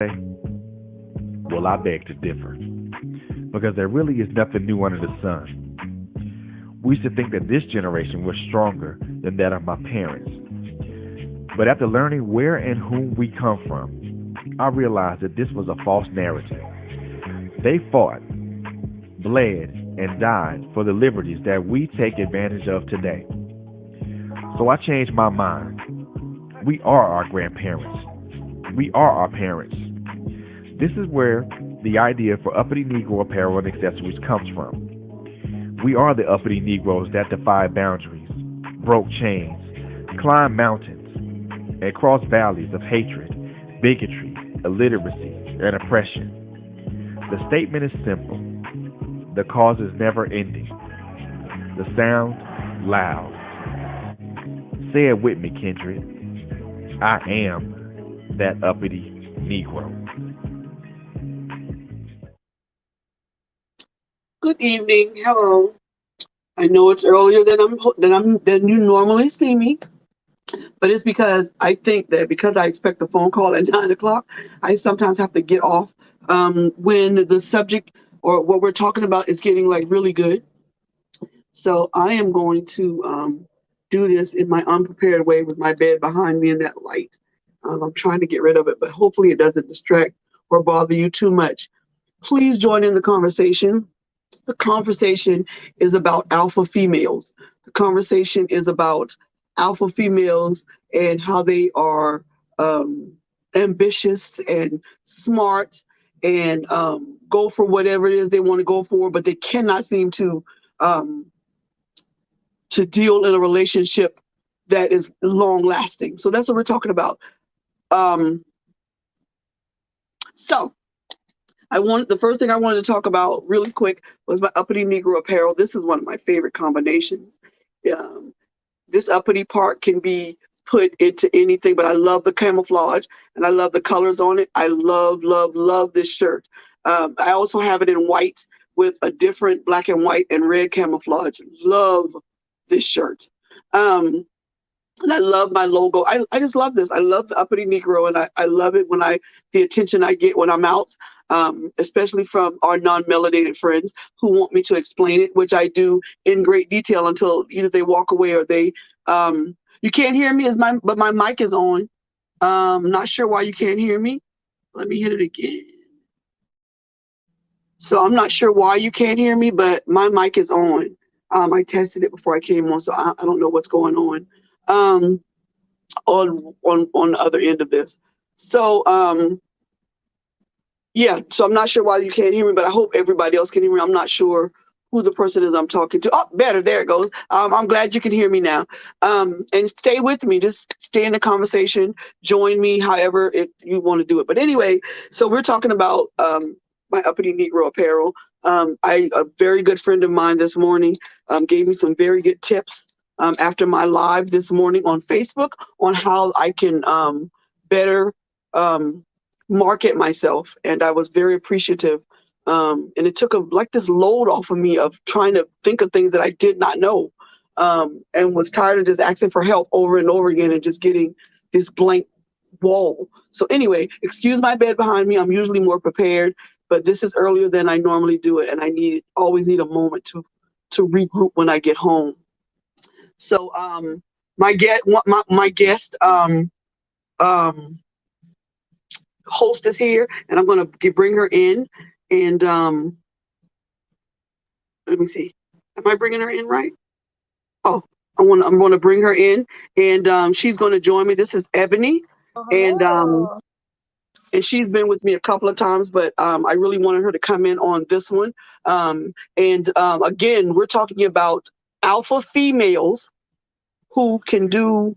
Well, I beg to differ, because there really is nothing new under the sun. We used to think that this generation was stronger than that of my parents. But after learning where and whom we come from, I realized that this was a false narrative. They fought, bled, and died for the liberties that we take advantage of today. So I changed my mind. We are our grandparents. We are our parents. This is where the idea for uppity Negro apparel and accessories comes from. We are the uppity Negroes that defy boundaries, broke chains, climbed mountains, and crossed valleys of hatred, bigotry, illiteracy, and oppression. The statement is simple. The cause is never ending. The sound, loud. Say it with me, Kindred. I am that uppity Negro. Good evening. Hello. I know it's earlier than you normally see me, but it's because I think that because I expect a phone call at 9 o'clock, I sometimes have to get off when the subject or what we're talking about is getting like really good. So I am going to do this in my unprepared way with my bed behind me and that light. I'm trying to get rid of it, but hopefully it doesn't distract or bother you too much. Please join in the conversation. The conversation is about alpha females. The conversation is about alpha females and how they are ambitious and smart and go for whatever it is they want to go for, but they cannot seem um, to deal in a relationship that is long lasting. So that's what we're talking about. Um, so the first thing I wanted to talk about really quick was my uppity Negro apparel. This is one of my favorite combinations. Um, this uppity part can be put into anything, but I love the camouflage and I love the colors on it. I love, love, love this shirt. I also have it in white with a different black and white and red camouflage. Love this shirt. Um, and I love my logo. I just love this. I love the uppity Negro, and I love it when the attention I get when I'm out, especially from our non-melanated friends who want me to explain it, which I do in great detail until either they walk away or they. You can't hear me, but my mic is on. Not sure why you can't hear me. Let me hit it again. So I'm not sure why you can't hear me, but my mic is on. I tested it before I came on, so I don't know what's going on. Um, on the other end of this. So yeah, so I'm not sure why you can't hear me, but I hope everybody else can hear me. I'm not sure who the person is I'm talking to. Oh, better. There it goes. I'm glad you can hear me now. And stay with me. Just stay in the conversation. Join me, however you want to do it. But anyway, so we're talking about my uppity Negro apparel. A very good friend of mine this morning gave me some very good tips after my live this morning on Facebook on how I can better market myself. And I was very appreciative. And it took like this load off of me of trying to think of things that I did not know, and was tired of just asking for help over and over again and just getting this blank wall. So anyway, excuse my bed behind me. I'm usually more prepared, but this is earlier than I normally do it, and I always need a moment to regroup when I get home. So my guest um, host is here, and I'm gonna bring her in. And let me see, am I bringing her in right? Oh, I'm gonna bring her in, and she's gonna join me. This is Ebony, and Hello. she's been with me a couple of times, but I really wanted her to come in on this one. And again, we're talking about alpha females who can do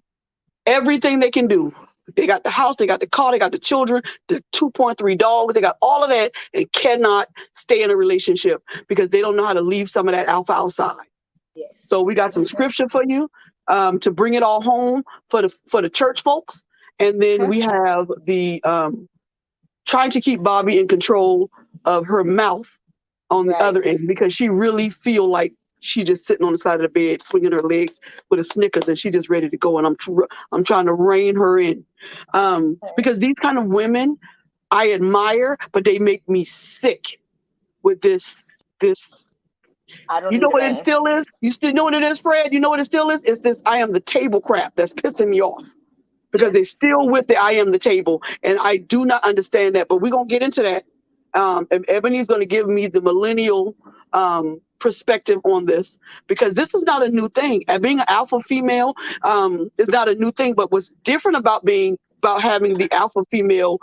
everything they can do. They got the house, they got the car, they got the children, the 2.3 dogs, they got all of that and cannot stay in a relationship because they don't know how to leave some of that alpha outside. Yes. So we got some Okay. scripture for you to bring it all home for the church folks. And then Okay. we have the trying to keep Bobby in control of her mouth on the Right. other end because she really feel like she just sitting on the side of the bed swinging her legs with a Snickers and she just ready to go and I'm trying to rein her in Okay. because these kind of women I admire, but they make me sick with this. I don't You know need a what it man. still is? You still know what it is, Fred? You know what it still is? It's this I am the table crap that's pissing me off because they still with the I am the table. And I do not understand that, but we're going to get into that. And Ebony's going to give me the millennial perspective on this because this is not a new thing. And being an alpha female is not a new thing, but what's different about having the alpha female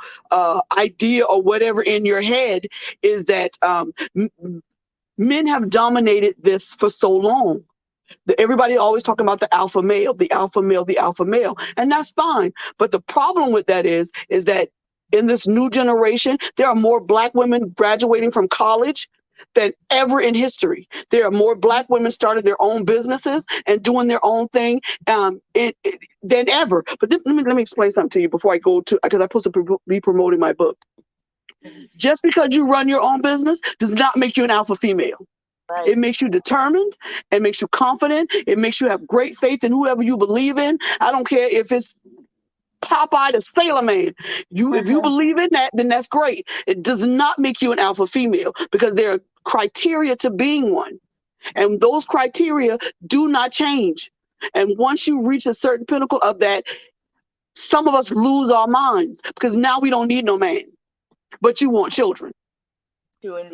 idea or whatever in your head is that men have dominated this for so long. Everybody always talking about the alpha male, the alpha male, the alpha male, and that's fine. But the problem with that is that in this new generation, there are more Black women graduating from college than ever in history. There are more Black women starting their own businesses and doing their own thing than ever. But let me explain something to you before I go to, because I'm supposed to be promoting my book. Just because you run your own business does not make you an alpha female. Right. It makes you determined. It makes you confident. It makes you have great faith in whoever you believe in. I don't care if it's Popeye the Sailor Man. If you believe in that, then that's great. It does not make you an alpha female because there are criteria to being one. And those criteria do not change. And once you reach a certain pinnacle of that, some of us lose our minds because now we don't need no man, but you want children.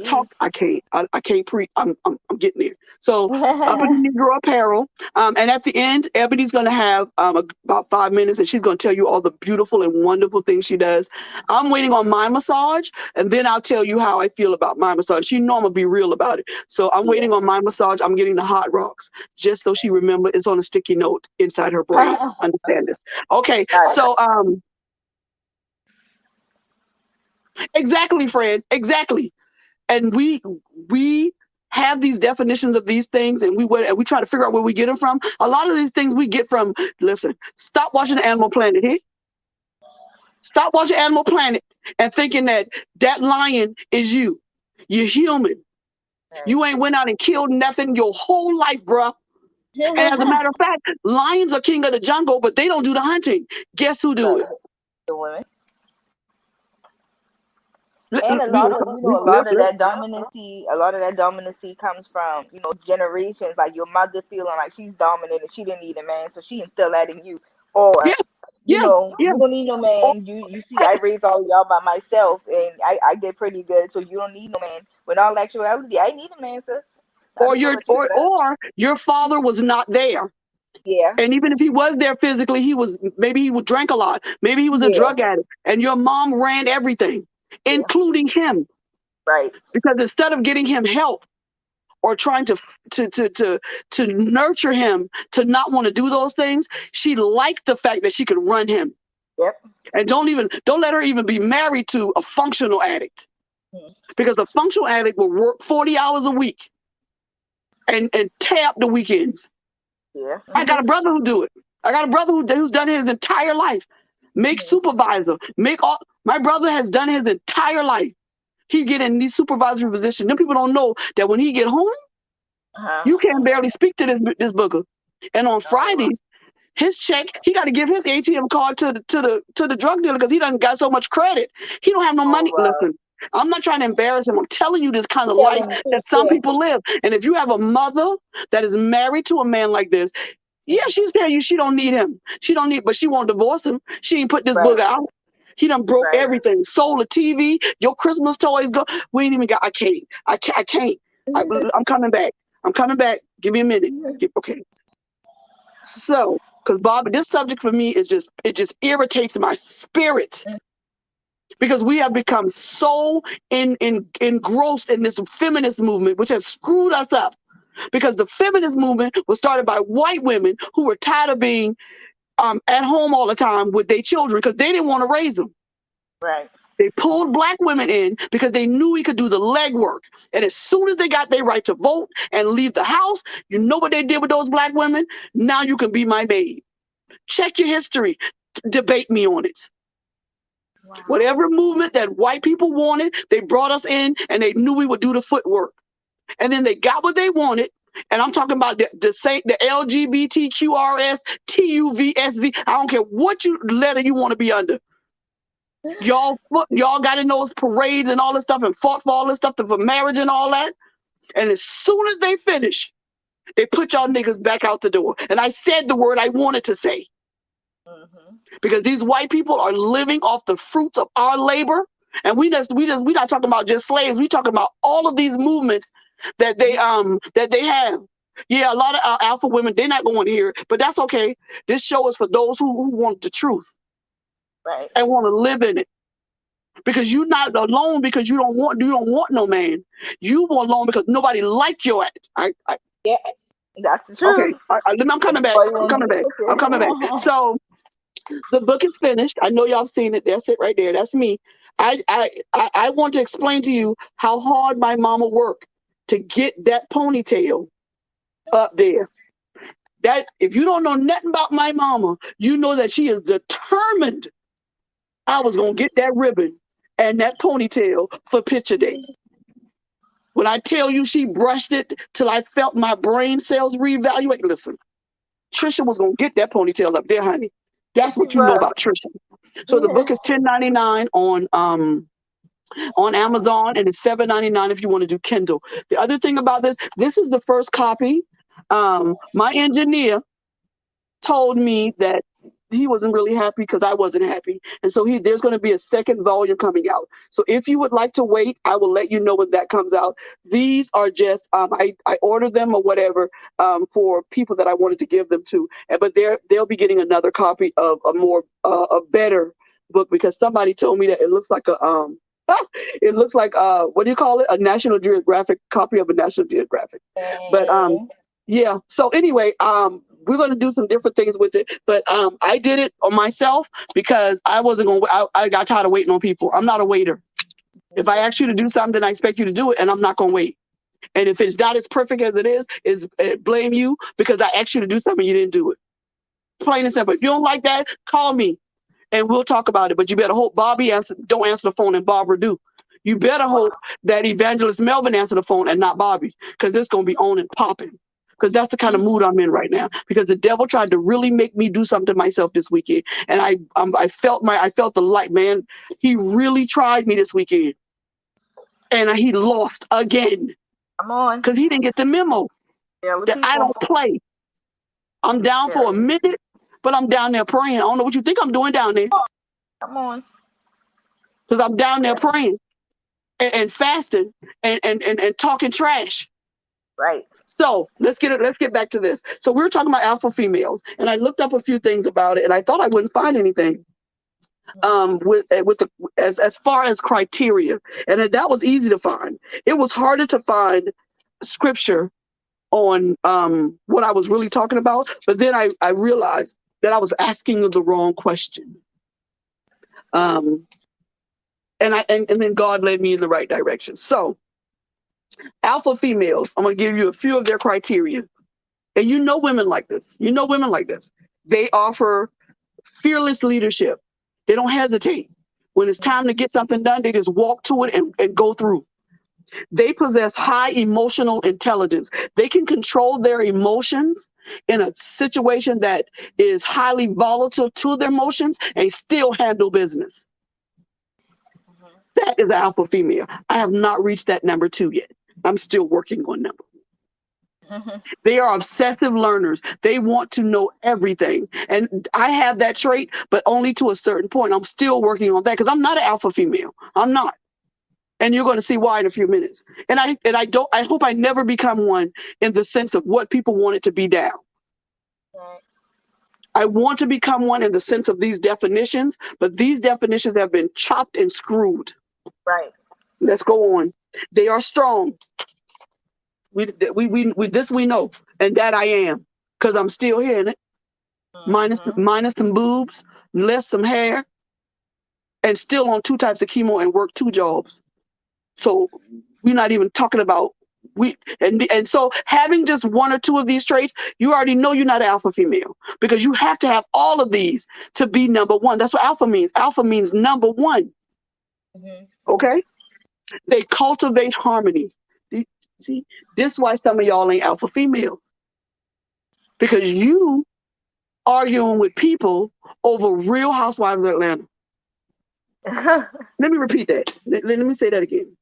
Talk. I can't. I can't I'm getting there. So Ebony Negro Apparel. And at the end, Ebony's going to have about 5 minutes, and she's going to tell you all the beautiful and wonderful things she does. I'm waiting on my massage, and then I'll tell you how I feel about my massage. She know I'm gonna be real about it. So I'm waiting on my massage. I'm getting the hot rocks just so she remember it's on a sticky note inside her brain. Understand this? Okay. So exactly, Fred. Exactly. And we have these definitions of these things, and we try to figure out where we get them from. A lot of these things we get from, listen, stop watching Animal Planet here. Stop watching Animal Planet and thinking that lion is you. You're human. You ain't went out and killed nothing your whole life, bruh. And as a matter of fact, lions are king of the jungle, but they don't do the hunting. Guess who do it? The women. And a lot of that dominancy comes from, generations, like your mother feeling like she's dominant and she didn't need a man, so she instilled that in you. Or you don't need no man. You see, I raised all y'all by myself and I did pretty good, so you don't need no man. With all actuality, I need a man, sis. Or your father was not there. Yeah. And even if he was there physically, maybe he would drink a lot. Maybe he was a drug addict. And your mom ran everything, including him. Right. Because instead of getting him help or trying to nurture him to not want to do those things, she liked the fact that she could run him. Yep. And don't let her even be married to a functional addict. Because a functional addict will work 40 hours a week and tear up the weekends. Yeah. I got a brother who do it. I got a brother who's done it his entire life. Make supervisor. My brother has done his entire life. He get in these supervisory positions. Them people don't know that when he get home, you can barely speak to this booger. And on Fridays, his check, he got to give his ATM card to the drug dealer because he done got so much credit. He don't have no money. Wow. Listen, I'm not trying to embarrass him. I'm telling you this kind of life that some people live. And if you have a mother that is married to a man like this, she's telling you she don't need him. But she won't divorce him. She ain't put this booger out. He done broke everything. Sold a TV. Your Christmas toys go. We ain't even got. I can't. I'm coming back. Give me a minute. Okay. So, because Bob, this subject for me is it just irritates my spirit. Because we have become so engrossed in this feminist movement, which has screwed us up. Because the feminist movement was started by white women who were tired of being at home all the time with their children because they didn't want to raise them. Right. They pulled black women in because they knew we could do the legwork. And as soon as they got their right to vote and leave the house, you know what they did with those black women? Now you can be my babe. Check your history. Debate me on it. Wow. Whatever movement that white people wanted, they brought us in and they knew we would do the footwork. And then they got what they wanted. And I'm talking about the LGBTQRS, TUVSZ. I don't care what letter you want to be under. Y'all got in those parades and all this stuff and fought for all this stuff for marriage and all that. And as soon as they finish, they put y'all niggas back out the door. And I said the word I wanted to say. Because these white people are living off the fruits of our labor. And we're not talking about just slaves. We talking about all of these movements that they have. Yeah, a lot of alpha women, they're not going to hear it, but that's okay. This show is for those who want the truth, right, and want to live in it. Because you're not alone because you don't want no man. You want alone because nobody like your ass. Yeah, that's the Okay. truth. I'm coming back. I'm coming back. So the book is finished. I know y'all seen it. That's it right there. That's me. I want to explain to you how hard my mama worked to get that ponytail up there. That if you don't know nothing about my mama, you know that she is determined I was gonna get that ribbon and that ponytail for picture day. When I tell you she brushed it till I felt my brain cells reevaluate, listen, Trisha was gonna get that ponytail up there, honey. That's what you know about Trisha. So the book is $10.99 on Amazon, and it's $7.99 if you want to do Kindle. The other thing about this is the first copy. My engineer told me that he wasn't really happy because I wasn't happy. And so there's going to be a second volume coming out. So if you would like to wait, I will let you know when that comes out. These are just, I ordered them or whatever for people that I wanted to give them to. But they'll be getting another copy of a better book, because somebody told me that it looks like it looks like what do you call it? A National Geographic copy of a National Geographic. But yeah. So anyway, we're going to do some different things with it, but I did it on myself because I wasn't going to, I got tired of waiting on people. I'm not a waiter. If I ask you to do something, then I expect you to do it, and I'm not going to wait. And if it's not as perfect as it is blame you because I asked you to do something, you didn't do it. Plain and simple. If you don't like that, call me and we'll talk about it. But you better hope Bobby don't answer the phone and Barbara do. You better hope that Evangelist Melvin answer the phone and not Bobby, because it's going to be on and popping. Because that's the kind of mood I'm in right now. Because the devil tried to really make me do something to myself this weekend, and I felt the light, man. He really tried me this weekend, and he lost again. Come on, because he didn't get the memo that I don't play. I'm down for a minute, but I'm down there praying. I don't know what you think I'm doing down there. Come on, because I'm down there praying and fasting and talking trash. Right. So let's get back to this. So we're talking about alpha females, and I looked up a few things about it, and I thought I wouldn't find anything as far as criteria, and that was easy to find. It was harder to find scripture on what I was really talking about, but then I realized that I was asking the wrong question. And then God led me in the right direction. So alpha females, I'm going to give you a few of their criteria. And you know women like this. They offer fearless leadership. They don't hesitate. When it's time to get something done, they just walk to it and go through. They possess high emotional intelligence. They can control their emotions in a situation that is highly volatile to their emotions and still handle business. That is alpha female. I have not reached that number 2 yet. I'm still working on number. They are obsessive learners. They want to know everything. And I have that trait, but only to a certain point. I'm still working on that because I'm not an alpha female. I'm not. And you're going to see why in a few minutes. And I hope I never become one in the sense of what people want it to be down. Right. I want to become one in the sense of these definitions, but these definitions have been chopped and screwed. Right. Let's go on. They are strong. We this we know, and that I am, because I'm still here in it. Minus some boobs, less some hair, and still on 2 types of chemo and work 2 jobs. So we're not even talking about and so having just 1 or 2 of these traits, you already know you're not an alpha female, because you have to have all of these to be number 1. That's what alpha means. Alpha means number 1. Okay? They cultivate harmony. See, this is why some of y'all ain't alpha females, because you arguing with people over Real Housewives of Atlanta. Let me repeat that. Let me say that again.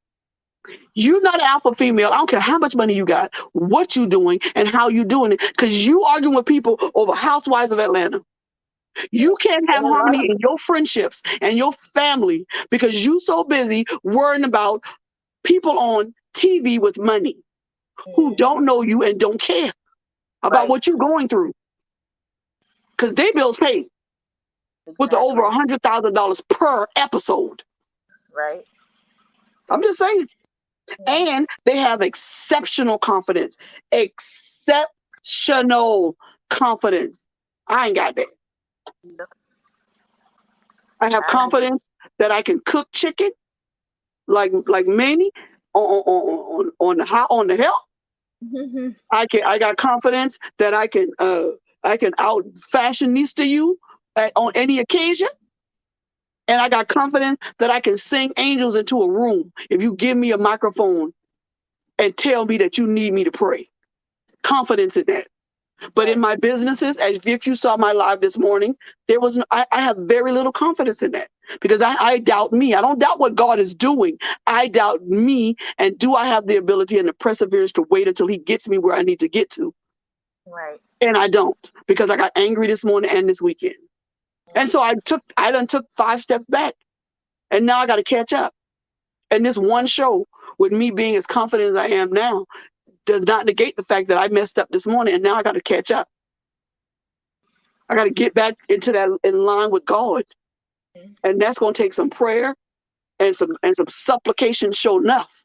You're not an alpha female. I don't care how much money you got, what you doing, and how you doing it, because you arguing with people over Housewives of Atlanta. You can't have And a lot harmony of in your friendships and your family because you so busy worrying about people on TV with money who don't know you and don't care about right, what you're going through because their bills paid with over exactly, $100,000 per episode. right. I'm just saying. Mhm. And they have exceptional confidence. Exceptional confidence. I ain't got that. Yep, I have I agree. confidence that I can cook chicken like Manny on the hill. I got confidence that I can out fashionista you on any occasion. And I got confidence that I can sing angels into a room if you give me a microphone and tell me that you need me to pray. Confidence in that. But in Right, my businesses, as if you saw my live this morning, I have very little confidence in that because I doubt me. I don't doubt what God is doing. I doubt me. And do I have the ability and the perseverance to wait until he gets me where I need to get to? right. And I don't because I got angry this morning and this weekend. And so I done took 5 steps back and now I got to catch up. And this one show with me being as confident as I am now does not negate the fact that I messed up this morning and now I got to catch up. I got to get back into that in line with God, Mhm. and that's going to take some prayer and some supplication. Sure enough.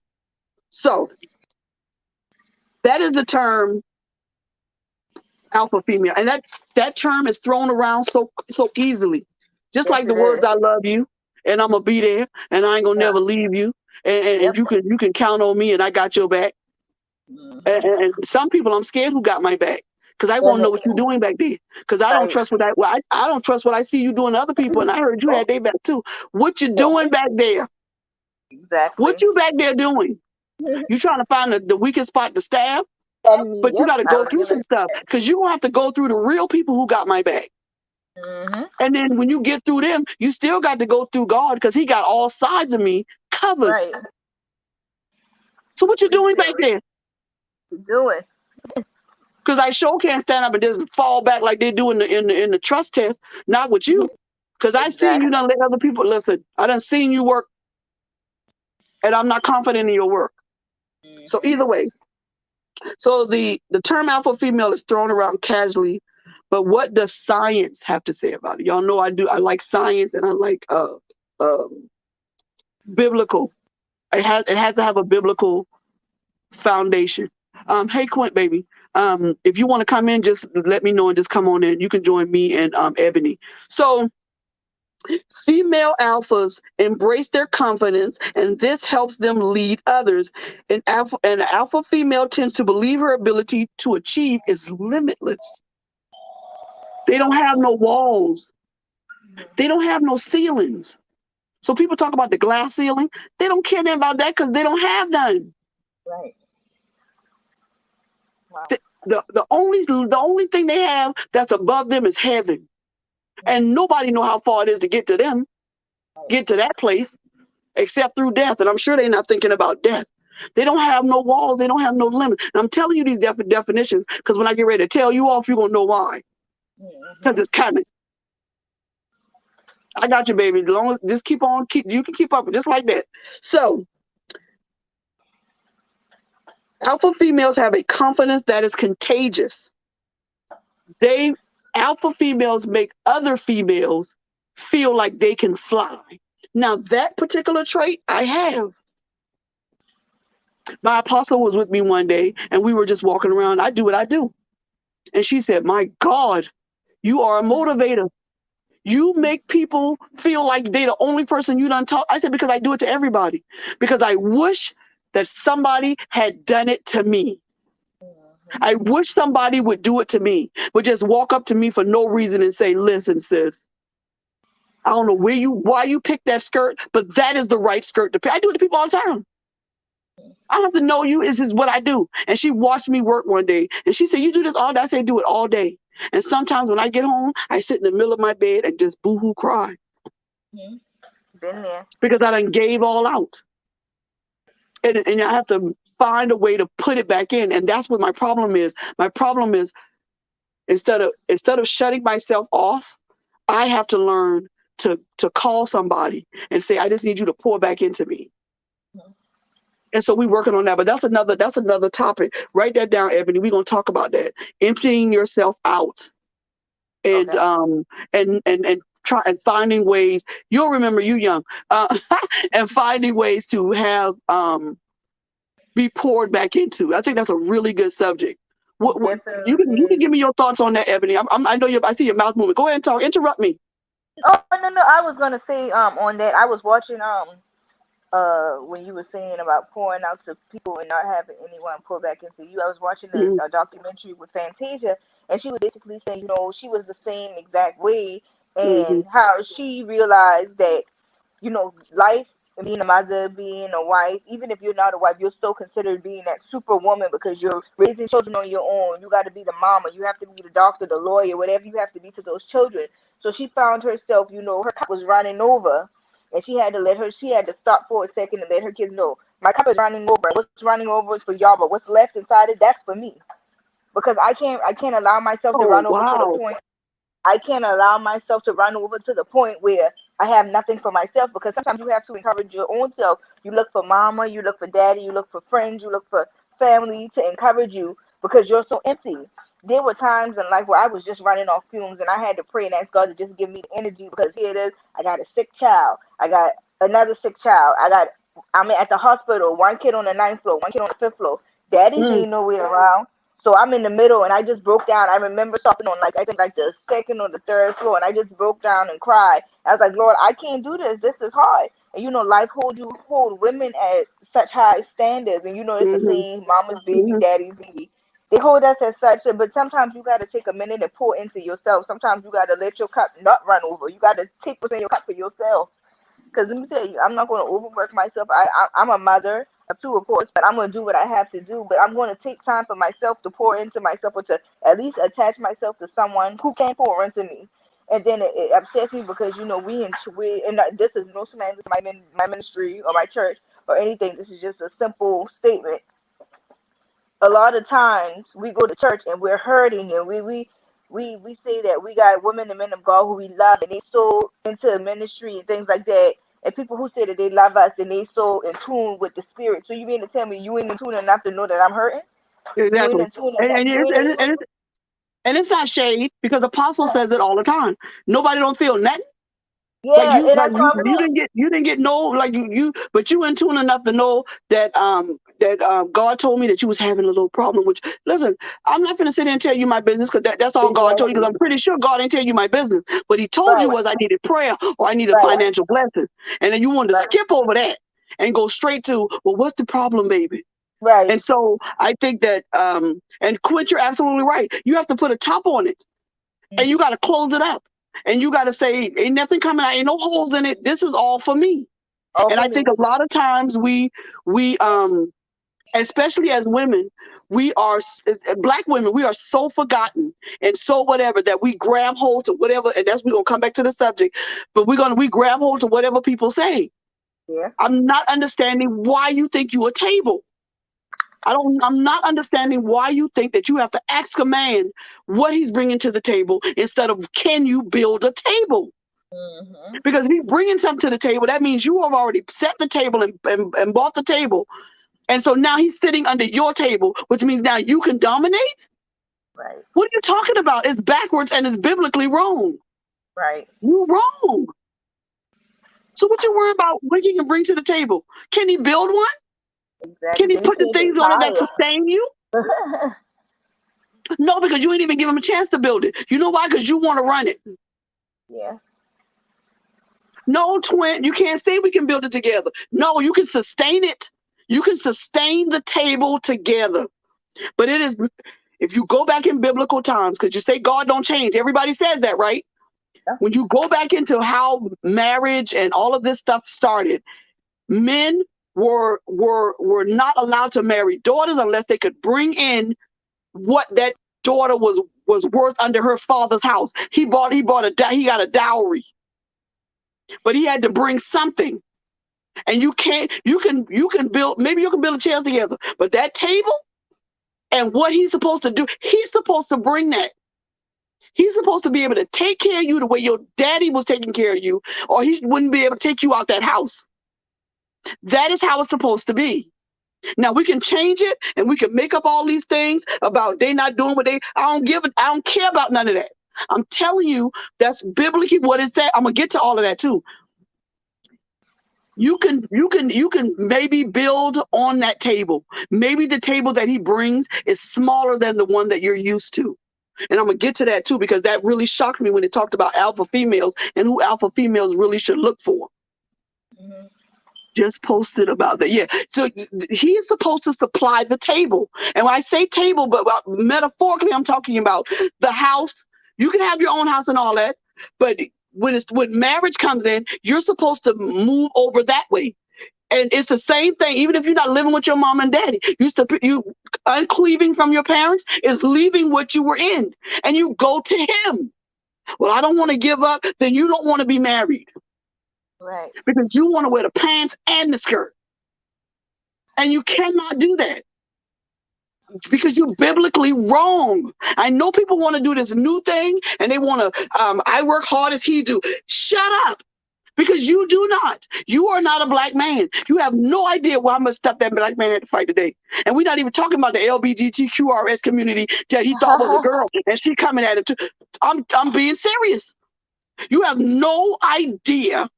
So that is the term alpha female, and that term is thrown around so easily, just Yes, like the it is. words "I love you" and "I'm gonna be there" and "I ain't gonna Yeah. never leave you" and Yep. you can count on me and I got your back. Hmm. And some people I'm scared who got my back because I want to know what you're doing back there. Because I don't Right. trust I don't trust what I see you doing to other people. And I heard you had their back too. What you doing back there? What Exactly. you back there doing? You trying to find the weakest spot to stab? And But you yep, got to I go was through some gonna stuff say. because you gonna have to go through the real people who got my back. Hmm. And then when you get through them, you still got to go through God because He got all sides of me covered. Right. So what you We doing back still there? doing. Because I sure can't stand up and just fall back like they do in the trust test. Not with you. Because I seen you Exactly. done let other people listen. I done seen you work, and I'm not confident in your work. So Hmm. either way, so the term alpha female is thrown around casually, but what does science have to say about it? Y'all know I do. I like science and I like biblical. It has to have a biblical foundation. Hey Quint, baby. If you want to come in, just let me know and just come on in. You can join me and Ebony. So female alphas embrace their confidence, and this helps them lead others. An alpha female tends to believe her ability to achieve is limitless. They don't have no walls. They don't have no ceilings. So people talk about the glass ceiling. They don't care about that because they don't have none. Right. Wow. The only thing they have that's above them is heaven, and nobody know how far it is to get to them, Right. get to that place, except through death. And I'm sure they're not thinking about death. They don't have no walls. They don't have no limit. And I'm telling you these definitions because when I get ready to tell you off, you're gonna know why. Because Hmm. it's coming. I got you, baby. As long as just keep on, you can keep up just like that. So alpha females have a confidence that is contagious. They Alpha females make other females feel like they can fly. Now that particular trait I have. My apostle was with me one day and we were just walking around. I do what I do. And she said, "My God, you are a motivator. You make people feel like they're the only person you done talk." I said, "Because I do it to everybody. Because I wish that somebody had done it to me. I wish somebody would do it to me, would just walk up to me for no reason and say, 'Listen, sis, I don't know why you picked that skirt, but that is the right skirt to pick.'" I do it to people all the time. I don't have to know you. This is what I do. And she watched me work one day and she said, "You do this all day?" I say, "Do it all day." And sometimes when I get home, I sit in the middle of my bed and just boohoo cry. Been there. because I done gave all out. And I have to find a way to put it back in. And that's what my problem is. My problem is instead of shutting myself off, I have to learn to call somebody and say, I just need you to pour back into me. Mhm. And so we're working on that. But that's another topic. Write that down, Ebony. We're gonna talk about that. Emptying yourself out and Okay. and try and finding ways. You'll remember you young, and finding ways to have be poured back into. I think that's a really good subject. What you can Definitely. give me your thoughts on that, Ebony. I know I see your mouth moving. Go ahead and talk. Interrupt me. Oh no, I was gonna say on that I was watching when you were saying about pouring out to people and not having anyone pour back into you. I was watching Mm-hmm. a documentary with Fantasia, and she was basically saying, she was the same exact way, Mm-hmm. and how she realized that, life, being a mother, being a wife, even if you're not a wife, you're still considered being that superwoman because you're raising children on your own. You got to be the mama. You have to be the doctor, the lawyer, whatever you have to be to those children. So she found herself, her cup was running over, and she had to stop for a second and let her kids know, my cup is running over. What's running over is for y'all, but what's left inside it, that's for me. Because I can't allow myself to Oh run over to the wow. point I can't allow myself to run over to the point where I have nothing for myself, because sometimes you have to encourage your own self. You look for mama, you look for daddy, you look for friends, you look for family to encourage you because you're so empty. There were times in life where I was just running off fumes and I had to pray and ask God to just give me the energy, because here it is. I got a sick child. I got another sick child. I'm at the hospital, one kid on the ninth floor, one kid on the fifth floor. Daddy's Mm. ain't nowhere around. So I'm in the middle and I just broke down. I remember stopping on, like, I think like the second or the third floor, and I just broke down and cried. I was like, Lord, I can't do this. This is hard. And life hold women at such high standards, and it's the Mm-hmm. same, mama's baby, Mm-hmm. daddy's baby. They hold us as such, but sometimes you gotta take a minute and pour into yourself. Sometimes you gotta let your cup not run over. You gotta take what's in your cup for yourself. Because let me tell you, I'm not going to overwork myself. I'm a mother of two, of course, but I'm going to do what I have to do. But I'm going to take time for myself to pour into myself, or to at least attach myself to someone who can pour into me. And then it upsets me because and this is no slander to my ministry or my church or anything. This is just a simple statement. A lot of times we go to church and we're hurting, and we say that we got women and men of God who we love, and they so into ministry and things like that. And people who say that they love us and they so in tune with the spirit. So you mean to tell me you ain't in tune enough to know that I'm hurting? You ain't Exactly. in tune And enough. and You it's, ain't and, in, it, and it's not shade because Apostle says it all the time. Nobody don't feel nothing. Like yeah, you, and like that's you, what I'm you saying. didn't get no, like but you in tune enough to know that God told me that you was having a little problem. Which, listen, I'm not gonna sit there and tell you my business because that's all God told you. Because Exactly. I'm pretty sure God didn't tell you my business. What He told you Right, was I needed prayer or I needed right, financial blessing, and then you wanted to right, skip over that and go straight to, well, what's the problem, baby? right. And so I think that, and Quint, you're absolutely right. You have to put a top on it and Mm-hmm. you got to close it up. And you got to say, ain't nothing coming out, ain't no holes in it. This is all for me. All And for I me. think a lot of times we especially as women, we are black women, we are so forgotten and so whatever that we grab hold to whatever, and that's we're gonna come back to the subject, but we grab hold to whatever people say. Yeah. I'm not understanding why you think you a table. I'm not understanding why you think that you have to ask a man what he's bringing to the table instead of can you build a table? Mm-hmm. Because if he's bringing something to the table, that means you have already set the table and bought the table. And so now he's sitting under your table, which means now you can dominate? Right, What are you talking about? It's backwards and it's biblically wrong. right. You're wrong. So what you worry about what he can bring to the table? Can he build one? Can Exactly. he Can you put the keep it things on it that fire? sustain you? No, because you ain't even give him a chance to build it. You know why? Because you want to run it. Yeah. No, twin, you can't say we can build it together. No, you can sustain it. You can sustain the table together. But it is, if you go back in biblical times, because you say God don't change. Everybody says that, right? Yeah. When you go back into how marriage and all of this stuff started, men were not allowed to marry daughters unless they could bring in what that daughter was worth under her father's house. He got a dowry. but he had to bring something. And you can build, maybe you can build a chairs together, but that table and what he's supposed to do, he's supposed to bring that. He's supposed to be able to take care of you the way your daddy was taking care of you, or he wouldn't be able to take you out that house. That is how it's supposed to be. Now we can change it and we can make up all these things about they not doing what they. I don't care about none of that. I'm telling you, that's biblically what it said. I'm gonna get to all of that too. You can maybe build on that table. Maybe the table that he brings is smaller than the one that you're used to. And I'm gonna get to that too, because that really shocked me when it talked about alpha females and who alpha females really should look for. Mm-hmm. Just posted about that. Yeah. So he is supposed to supply the table. And when I say table, but metaphorically, I'm talking about the house. You can have your own house and all that, but when marriage comes in, you're supposed to move over that way. And it's the same thing, even if you're not living with your mom and daddy. You uncleaving from your parents is leaving what you were in, and you go to him. Well, I don't want to give up. Then you don't want to be married. Right. Because you want to wear the pants and the skirt. And you cannot do that. Because you're biblically wrong. I know people want to do this new thing and they want to, I work hard as he do. Shut up. Because you do not. You are not a black man. You have no idea how much stuff that black man had to fight today. And we're not even talking about the LGBTQRS community that he thought was a girl and she coming at him too. I'm being serious. You have no idea.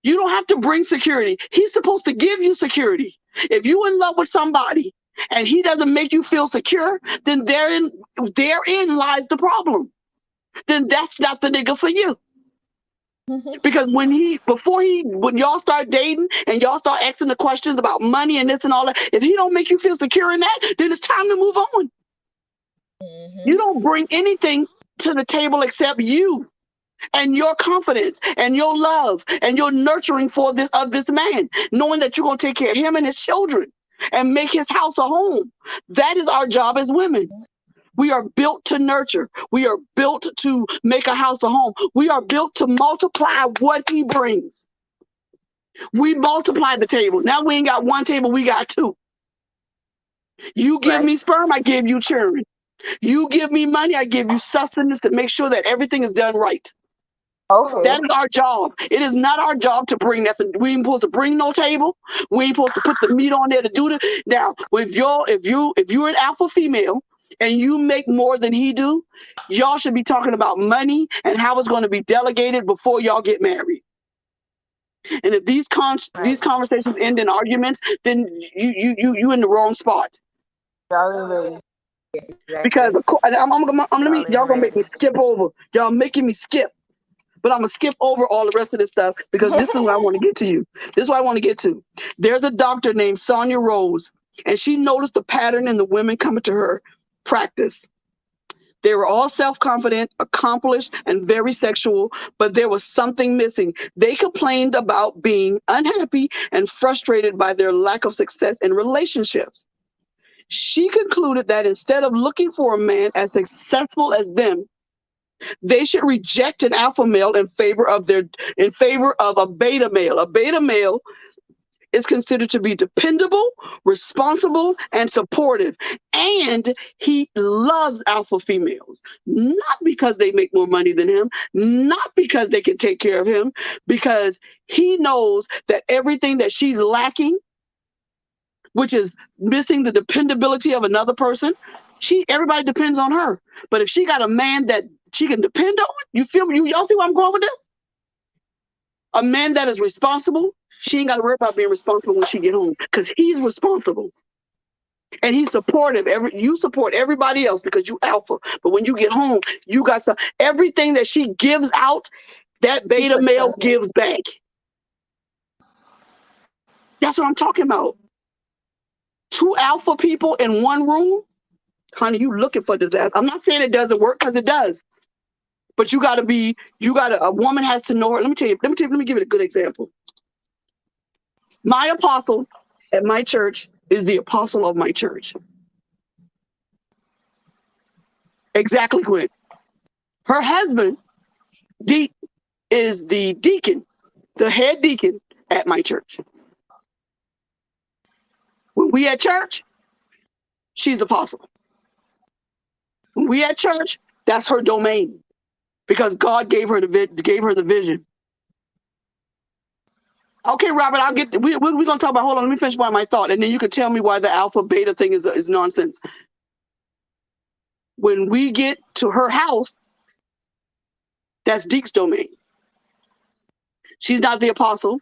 You don't have to bring security. He's supposed to give you security. If you're in love with somebody and he doesn't make you feel secure, then therein lies the problem. Then that's not the nigga for you. Because when y'all start dating and y'all start asking the questions about money and this and all that, if he don't make you feel secure in that, then it's time to move on. Mm-hmm. You don't bring anything to the table except you and your confidence and your love and your nurturing of this man, knowing that you're going to take care of him and his children and make his house a home. That is our job as women. We are built to nurture. We are built to make a house a home. We are built to multiply what he brings. We multiply the table. Now we ain't got one table, we got two. You give me sperm, I give you children. You give me money, I give you sustenance to make sure that everything is done right. Okay. That is our job. It is not our job to bring nothing. We ain't supposed to bring no table. We ain't supposed to put the meat on there to do it. Now, if you're an alpha female and you make more than he do, y'all should be talking about money and how it's going to be delegated before y'all get married. And if these conversations end in arguments, then you in the wrong spot. Because y'all gonna make me skip over. Y'all making me skip. But I'm going to skip over all the rest of this stuff because this is what I want to get to you. This is what I want to get to. There's a doctor named Sonia Rose, and she noticed the pattern in the women coming to her practice. They were all self-confident, accomplished, and very sexual, but there was something missing. They complained about being unhappy and frustrated by their lack of success in relationships. She concluded that instead of looking for a man as successful as them, they should reject an alpha male in favor of a beta male. A beta male is considered to be dependable, responsible, and supportive. And he loves alpha females, not because they make more money than him, not because they can take care of him, because he knows that everything that she's lacking, which is missing the dependability of another person, everybody depends on her. But if she got a man that she can depend on, you feel me? Y'all see where I'm going with this? A man that is responsible, she ain't got to worry about being responsible when she get home because he's responsible. And he's supportive. You support everybody else because you alpha. But when you get home, you got everything that she gives out, that beta male gives back. That's what I'm talking about. Two alpha people in one room, honey, you looking for disaster. I'm not saying it doesn't work because it does. But a woman has to know her. Let me give it a good example. My apostle at my church is the apostle of my church. Exactly, Gwen. Her husband, is the deacon, the head deacon at my church. When we at church, she's apostle. When we at church, that's her domain because God gave her the vision. Okay, Robert, I'll get. We're gonna talk about. Hold on, let me finish my thought, and then you can tell me why the alpha beta thing is nonsense. When we get to her house, that's Deke's domain. She's not the apostle.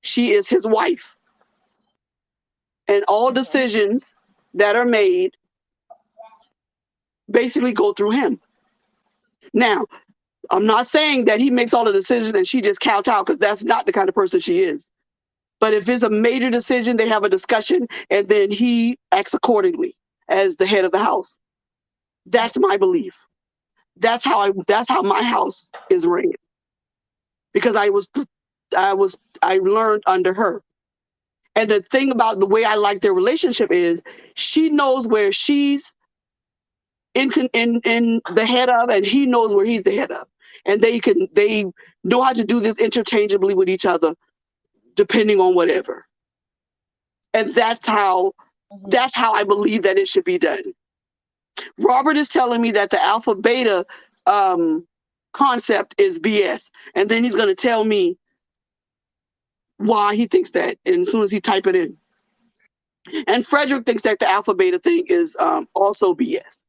She is his wife, and all decisions that are made basically go through him. Now, I'm not saying that he makes all the decisions and she just kowtow because that's not the kind of person she is. But if it's a major decision, they have a discussion and then he acts accordingly as the head of the house. That's my belief. That's how my house is ran. Because I learned under her. And the thing about the way I like their relationship is she knows where she's in the head of, and he knows where he's the head of. And they know how to do this interchangeably with each other, depending on whatever. And that's how I believe that it should be done. Robert is telling me that the alpha beta concept is BS, and then he's going to tell me why he thinks that, and as soon as he type it in. And Frederick thinks that the alpha beta thing is also BS,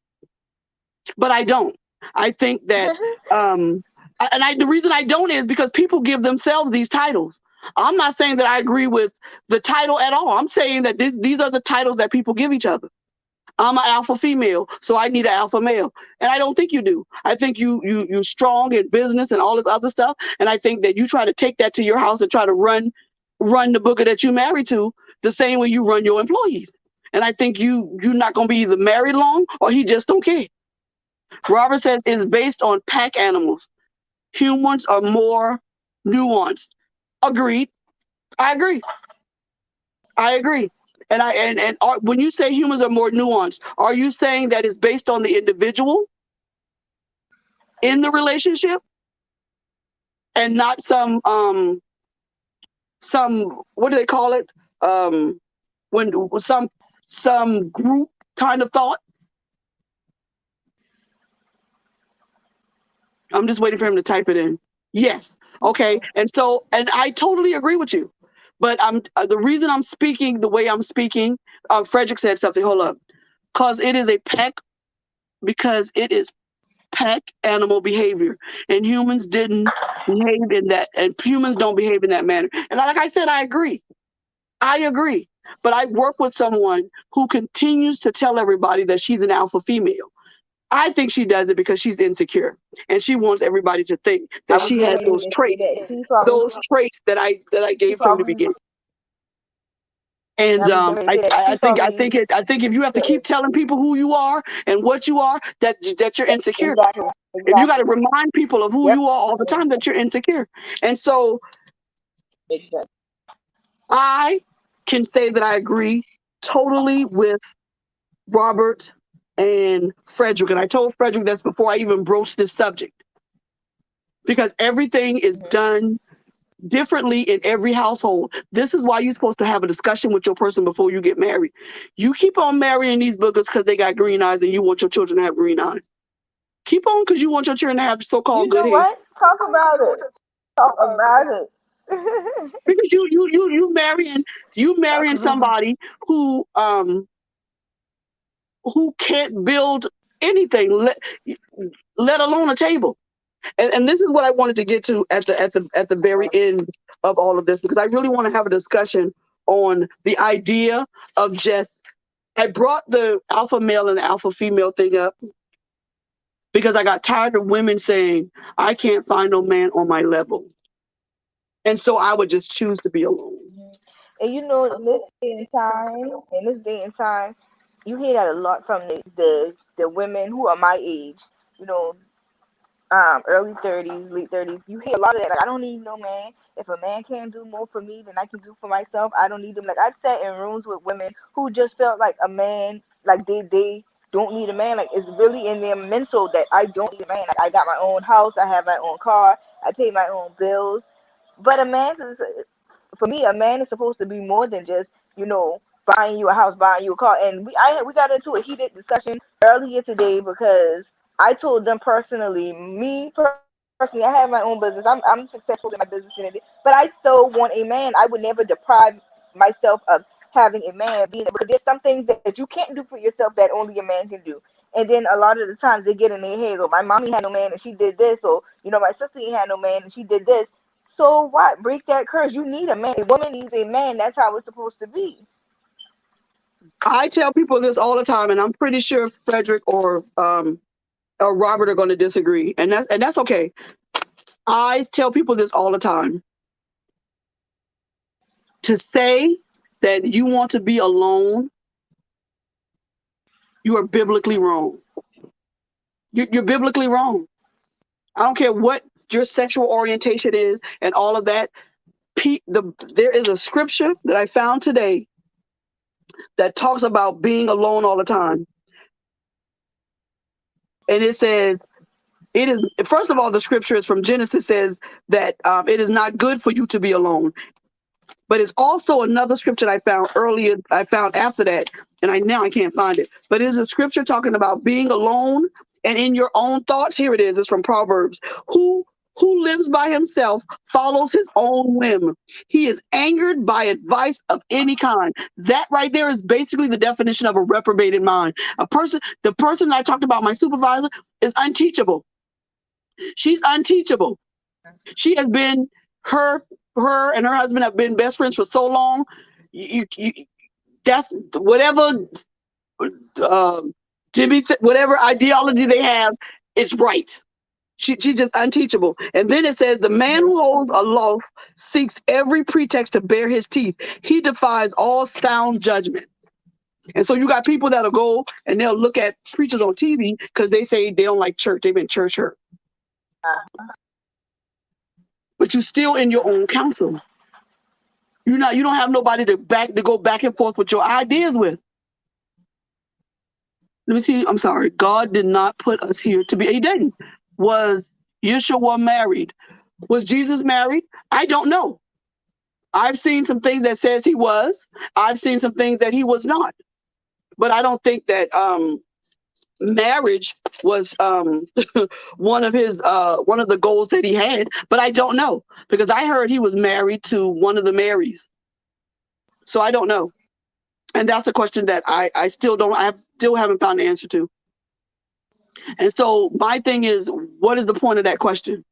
but I don't. I think that, the reason I don't is because people give themselves these titles. I'm not saying that I agree with the title at all. I'm saying that these are the titles that people give each other. I'm an alpha female, so I need an alpha male. And I don't think you do. I think you're strong in business and all this other stuff. And I think that you try to take that to your house and try to run the booger that you married to the same way you run your employees. And I think you're not going to be either married long or he just don't care. Robert said it's based on pack animals. Humans are more nuanced. Agreed. I agree. And when you say humans are more nuanced, are you saying that it's based on the individual in the relationship and not some what do they call it? When some group kind of thought? I'm just waiting for him to type it in. Yes. Okay. And I totally agree with you. But the reason I'm speaking the way I'm speaking, Frederick said something, hold up. Because it is pack animal behavior. And humans didn't behave in that, and humans don't behave in that manner. And like I said, I agree. But I work with someone who continues to tell everybody that she's an alpha female. I think she does it because she's insecure and she wants everybody to think that she has those traits that I gave from the beginning. And I think if you have to keep telling people who you are and what you are, that you're insecure. Exactly. And you got to remind people of who you are all the time, that you're insecure. And so I can say that I agree totally with Robert and Frederick. And I told Frederick that's before I even broached this subject. Because everything is done differently in every household. This is why you're supposed to have a discussion with your person before you get married. You keep on marrying these boogers because they got green eyes and you want your children to have green eyes. Keep on because you want your children to have so-called good hair. What? Talk about it. Because you marrying somebody who can't build anything, let alone a table. And this is what I wanted to get to at the very end of all of this, because I really want to have a discussion on the idea of I brought the alpha male and the alpha female thing up because I got tired of women saying, I can't find no man on my level. And so I would just choose to be alone. And in this day and time, you hear that a lot from the women who are my age, early 30s, late 30s. You hear a lot of that. Like, I don't need no man. If a man can't do more for me than I can do for myself, I don't need him. Like, I've sat in rooms with women who just felt like a man, like they don't need a man. Like, it's really in their mental that I don't need a man. Like, I got my own house, I have my own car, I pay my own bills. But a man is, for me, a man is supposed to be more than just, buying you a house, buying you a car. And we got into a heated discussion earlier today because I told them personally, me personally, I have my own business. I'm successful in my business and everything, but I still want a man. I would never deprive myself of having a man being there, because there's some things that you can't do for yourself that only a man can do. And then a lot of the times they get in their head, or my mommy had no man and she did this, or my sister ain't had no man and she did this. So what? Break that curse. You need a man. A woman needs a man. That's how it's supposed to be. I tell people this all the time, and I'm pretty sure Frederick or Robert are going to disagree, and that's okay. I tell people this all the time. To say that you want to be alone, you are biblically wrong. You're biblically wrong. I don't care what your sexual orientation is and all of that. There is a scripture that I found today that talks about being alone all the time. And it says, it is, first of all, the scripture is from Genesis, says that it is not good for you to be alone. But it's also another scripture I found earlier, I found after that, and I can't find it. But it's a scripture talking about being alone and in your own thoughts. Here it is. It's from Proverbs. Who lives by himself follows his own whim. He is angered by advice of any kind. That right there is basically the definition of a reprobated mind. The person I talked about, my supervisor, is unteachable. She's unteachable. She has been, her and her husband have been best friends for so long. That's whatever whatever ideology they have, it's right. She's just unteachable. And then it says, the man who holds aloft seeks every pretext to bare his teeth. He defies all sound judgment. And so you got people that'll go and they'll look at preachers on TV because they say they don't like church. They've been church hurt. But you're still in your own counsel. You don't have nobody to go back and forth with your ideas with. Let me see. I'm sorry. God did not put us here to be. He didn't. Was Yeshua married? Was Jesus married? I don't know. I've seen some things that says he was. I've seen some things that he was not. But I don't think that marriage was one of the goals that he had. But I don't know, because I heard he was married to one of the Marys. So I don't know. And that's a question that I still haven't found an answer to. And so my thing is, what is the point of that question?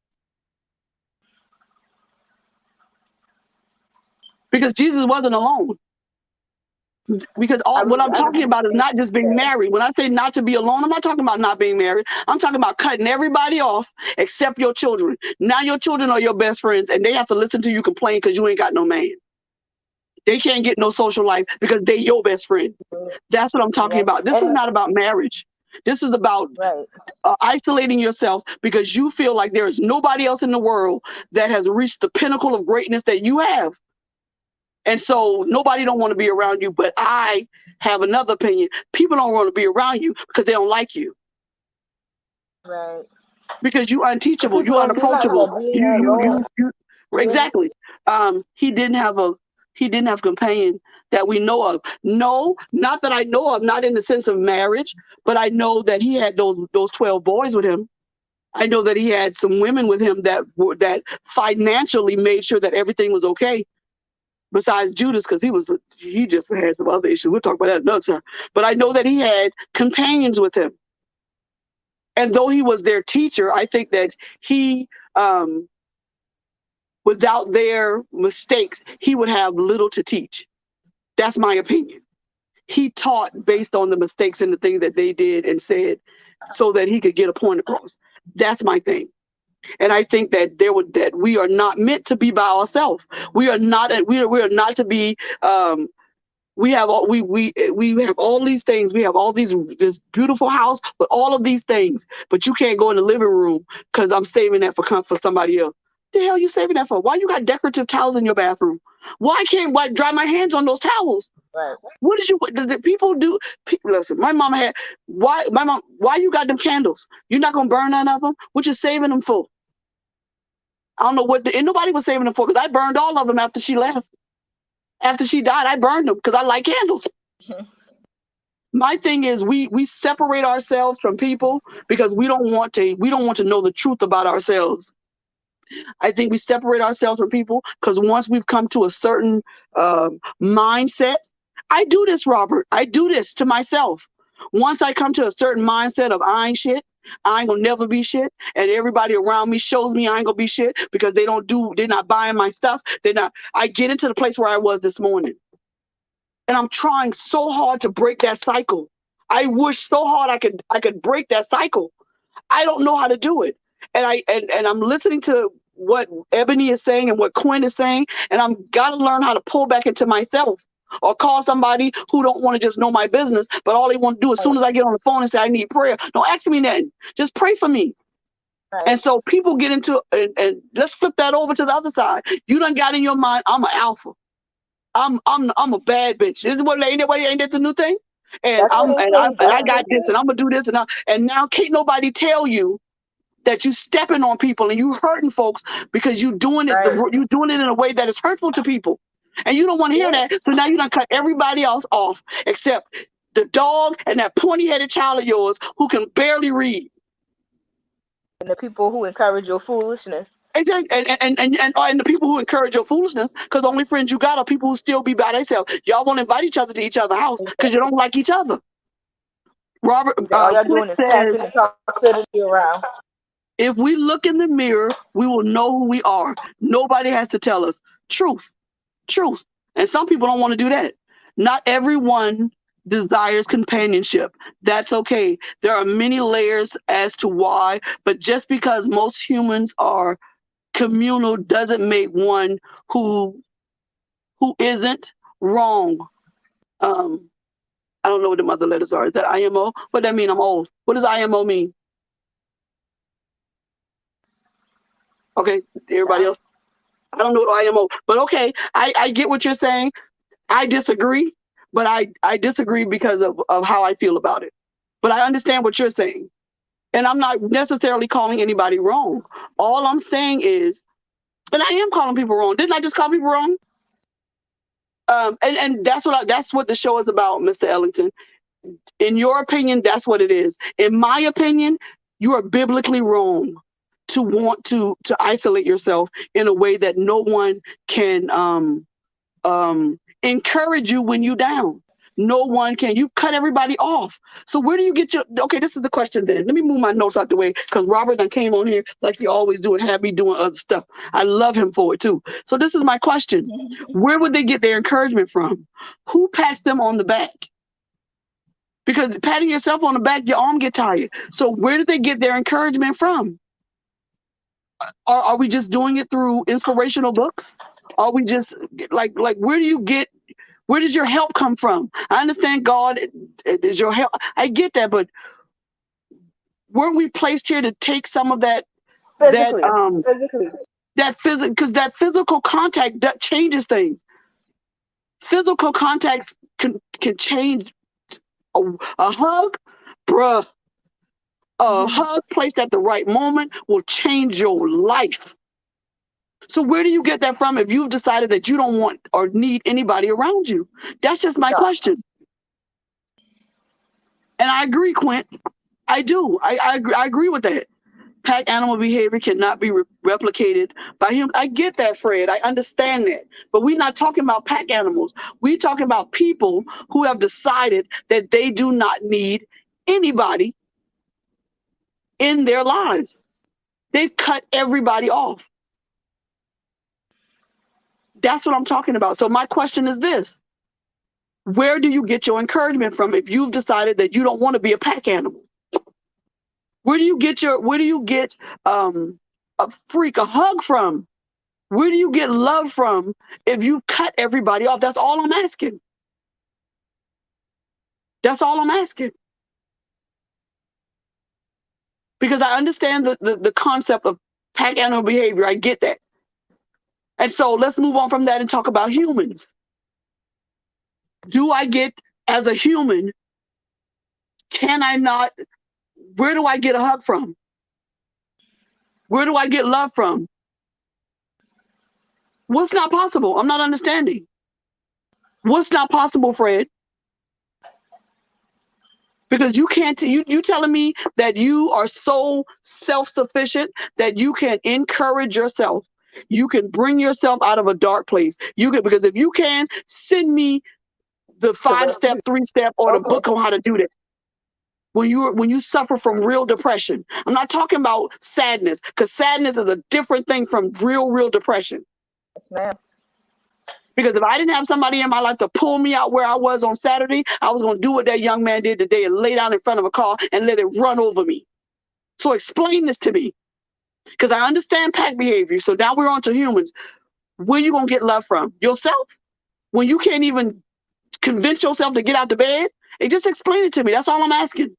Because Jesus wasn't alone. Because what I'm talking about is not just being married. When I say not to be alone, I'm not talking about not being married. I'm talking about cutting everybody off except your children. Now your children are your best friends, and they have to listen to you complain because you ain't got no man. They can't get no social life because they your best friend. That's what I'm talking about. This is not about marriage. This is about isolating yourself because you feel like there is nobody else in the world that has reached the pinnacle of greatness that you have. And so nobody don't want to be around you. But I have another opinion. People don't want to be around you because they don't like you. Right. Because you're unteachable. You're unapproachable. Exactly. He didn't have companion that we know of. No, not that I know of, not in the sense of marriage, but I know that he had those 12 boys with him. I know that he had some women with him that financially made sure that everything was okay. Besides Judas, because he just had some other issues. We'll talk about that another time. But I know that he had companions with him. And though he was their teacher, I think that he, without their mistakes, he would have little to teach. That's my opinion. He taught based on the mistakes and the things that they did and said so that he could get a point across. That's my thing. And I think that we are not meant to be by ourselves. We are not to be. We have all these things. We have this beautiful house with all of these things, but you can't go in the living room because I'm saving that for somebody else. The hell you saving that for? Why you got decorative towels in your bathroom? Why can't I dry my hands on those towels? Right. What did people do? Listen, my mom had why you got them candles? You're not gonna burn none of them. What you saving them for? I don't know and nobody was saving them for, because I burned all of them after she left. After she died, I burned them because I like candles. My thing is we separate ourselves from people because we don't want to know the truth about ourselves. I think we separate ourselves from people because once we've come to a certain mindset, I do this, Robert. I do this to myself. Once I come to a certain mindset of I ain't shit, I ain't gonna never be shit, and everybody around me shows me I ain't gonna be shit because they're not buying my stuff. I get into the place where I was this morning. And I'm trying so hard to break that cycle. I wish so hard I could break that cycle. I don't know how to do it. And I'm listening to what Ebony is saying and what Quinn is saying, and I'm gotta learn how to pull back into myself or call somebody who don't want to just know my business, but all they want to do as soon as I get on the phone and say I need prayer, don't ask me nothing. Just pray for me. Right. And so people get into and let's flip that over to the other side. You done got in your mind, I'm an alpha. I'm a bad bitch. This is what ain't that the new thing? And I got this and I'm gonna do this and now can't nobody tell you that you stepping on people and you hurting folks because you doing it you doing it in a way that is hurtful to people. And you don't want to hear that. So now you done cut everybody else off except the dog and that pointy-headed child of yours who can barely read. And the people who encourage your foolishness. Exactly. And the people who encourage your foolishness, because the only friends you got are people who still be by themselves. Y'all won't invite each other to each other's house because you don't like each other. Robert all y'all doing is passing the toxicity around. If we look in the mirror, we will know who we are. Nobody has to tell us truth. And some people don't want to do that. Not everyone desires companionship. That's okay. There are many layers as to why, but just because most humans are communal doesn't make one who isn't wrong. I don't know what the mother letters are. Is that IMO? What does that mean? I'm old. What does IMO mean? Okay, everybody else. I don't know what IMO, but okay, I get what you're saying. I disagree, but I disagree because of how I feel about it. But I understand what you're saying. And I'm not necessarily calling anybody wrong. All I'm saying is, and I am calling people wrong. Didn't I just call people wrong? And that's what the show is about, Mr. Ellington. In your opinion, that's what it is. In my opinion, you are biblically wrong to want to isolate yourself in a way that no one can encourage you when you're down. No one can. You cut everybody off. So where do you get okay, this is the question then. Let me move my notes out the way because Robert done came on here like he always do and have me doing other stuff. I love him for it too. So this is my question. Where would they get their encouragement from? Who pats them on the back? Because patting yourself on the back, your arm get tired. So where did they get their encouragement from? Are we just doing it through inspirational books? Are we just like where does your help come from? I understand God is your help. I get that, but weren't we placed here to take some of that physically. That physical, because that physical contact that changes things. Physical contacts can change. A hug, bruh. A hug placed at the right moment will change your life. So where do you get that from if you've decided that you don't want or need anybody around you? That's just my question. And I agree, Quint. I do. I agree with that. Pack animal behavior cannot be replicated by him. I get that, Fred. I understand that. But we're not talking about pack animals. We're talking about people who have decided that they do not need anybody in their lives. They've cut everybody off. That's what I'm talking about. So my question is this. Where do you get your encouragement from if you've decided that you don't want to be a pack animal? Where do you get a hug from? Where do you get love from if you cut everybody off? That's all I'm asking. That's all I'm asking. Because I understand the concept of pack animal behavior. I get that. And so let's move on from that and talk about humans. Do I get, as a human, where do I get a hug from? Where do I get love from? What's not possible? I'm not understanding. What's not possible, Fred? Because you can't, you telling me that you are so self-sufficient that you can encourage yourself. You can bring yourself out of a dark place. You can, because if you can, send me the The 5-step, 3-step, or the okay. book on how to do that. When you suffer from real depression, I'm not talking about sadness, because sadness is a different thing from real depression. Yes, ma'am. Because if I didn't have somebody in my life to pull me out where I was on Saturday, I was going to do what that young man did today and lay down in front of a car and let it run over me. So explain this to me, because I understand pack behavior. So now we're on to humans. Where you going to get love from? Yourself? When you can't even convince yourself to get out the bed? Hey, just explain it to me. That's all I'm asking.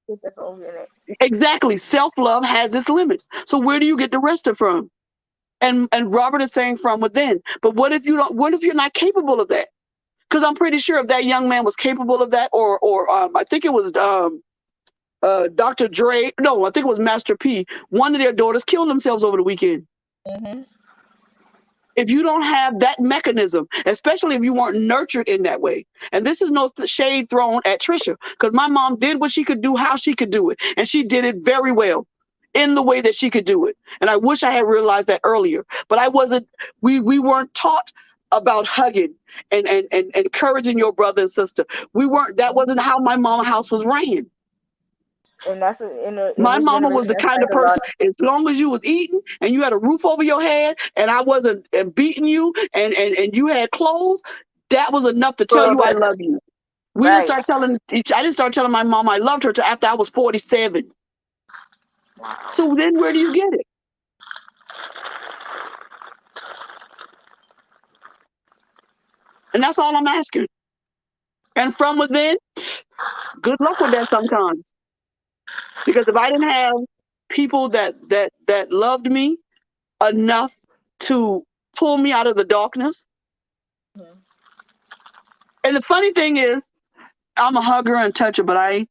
Get that over in it. Exactly. Self-love has its limits. So where do you get the rest of from? And Robert is saying from within. But what if you don't? What if you're not capable of that? Because I'm pretty sure if that young man was capable of that, or I think it was Dr. Dre. No, I think it was Master P. One of their daughters killed themselves over the weekend. Mm-hmm. If you don't have that mechanism, especially if you weren't nurtured in that way, and this is no shade thrown at Trisha, because my mom did what she could do, how she could do it, and she did it very well in the way that she could do it. And I wish I had realized that earlier, but I wasn't. We weren't taught about hugging and encouraging your brother and sister. We weren't. That wasn't how my mama's house was ran. And that's in My this mama was generation, the that's kind like of a lot person, as long as you was eating and you had a roof over your head and I wasn't beating you and you had clothes, that was enough to tell of you I that. love you. Right. I didn't start telling my mom I loved her till after I was 47. So then where do you get it? And that's all I'm asking. And from within, good luck with that sometimes. Because if I didn't have people that loved me enough to pull me out of the darkness. Mm-hmm. And the funny thing is, I'm a hugger and toucher, but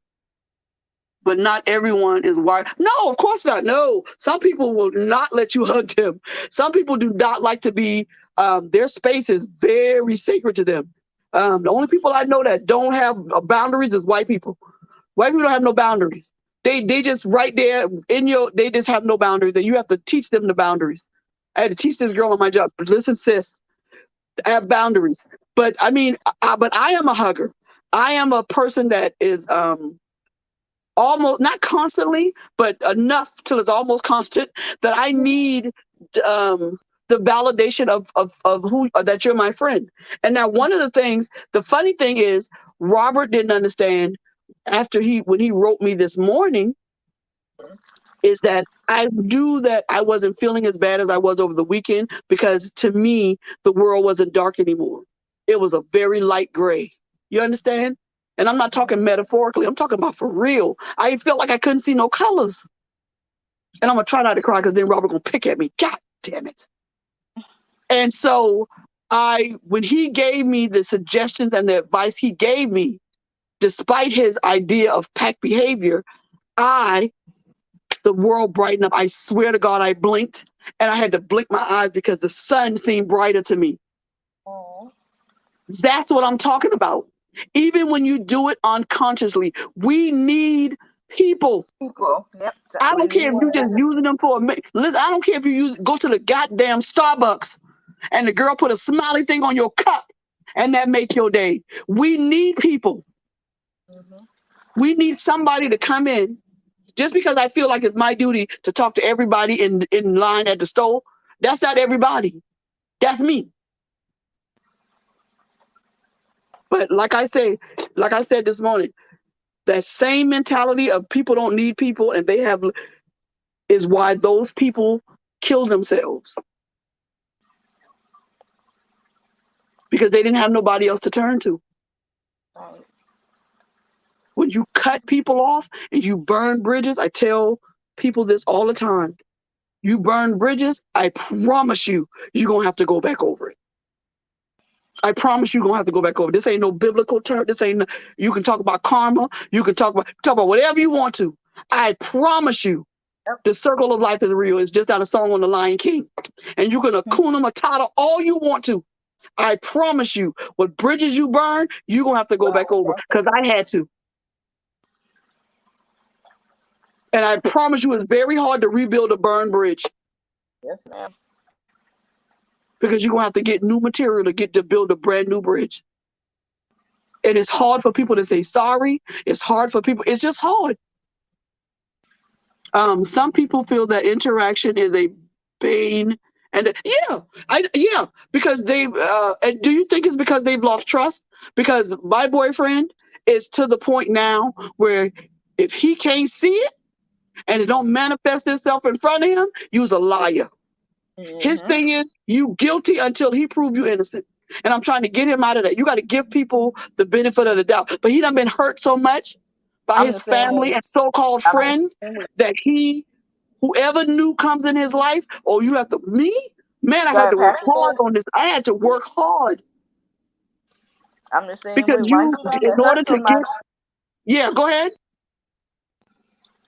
not everyone is wired. No, of course not. No, some people will not let you hug them. Some people do not like to be. Their space is very sacred to them. The only people I know that don't have boundaries is white people. White people don't have no boundaries. They just right there in your. They just have no boundaries, and you have to teach them the boundaries. I had to teach this girl on my job. Listen, sis, I have boundaries. But I mean, but I am a hugger. I am a person that is almost not constantly, but enough till it's almost constant that I need the validation of who that you're my friend. And now one of the things, the funny thing is, Robert didn't understand after when he wrote me this morning is that I knew that I wasn't feeling as bad as I was over the weekend because to me the world wasn't dark anymore. It was a very light gray. You understand? And I'm not talking metaphorically. I'm talking about for real. I felt like I couldn't see no colors. And I'm gonna try not to cry because then Robert gonna pick at me. God damn it. And so when he gave me the suggestions and the advice he gave me, despite his idea of pack behavior, the world brightened up. I swear to God, I blinked and I had to blink my eyes because the sun seemed brighter to me. Oh. That's what I'm talking about. Even when you do it unconsciously, we need people. People. Yep. I don't care if you're just using them for a minute. Listen, I don't care if you go to the goddamn Starbucks and the girl put a smiley thing on your cup and that make your day. We need people. Mm-hmm. We need somebody to come in. Just because I feel like it's my duty to talk to everybody in line at the store, that's not everybody. That's me. But like I said this morning, that same mentality of people don't need people and they have is why those people kill themselves. Because they didn't have nobody else to turn to. Right. When you cut people off and you burn bridges, I tell people this all the time. You burn bridges, I promise you're going to have to go back over it. I promise you're going to have to go back over. This ain't no biblical term. You can talk about karma. You can talk about whatever you want to. I promise you. Yep. The circle of life is real. It's just out a song on the Lion King. And you can Hakuna Matata all you want to. I promise you, what bridges you burn, you're going to have to go back over. Because I had to. And I promise you, it's very hard to rebuild a burned bridge. Yes, ma'am. Because you're going to have to get new material to build a brand new bridge. And it's hard for people to say sorry. It's hard for people. It's just hard. Some people feel that interaction is a pain. And because they've. And do you think it's because they've lost trust? Because my boyfriend is to the point now where if he can't see it and it don't manifest itself in front of him, you's a liar. His thing is, you guilty until he prove you innocent. And I'm trying to get him out of that. You got to give people the benefit of the doubt. But he done been hurt so much by his family and so-called friends that whoever new comes in his life, you have to, I had to work hard on this. I had to work hard. I'm the same because way. in order to get, go ahead.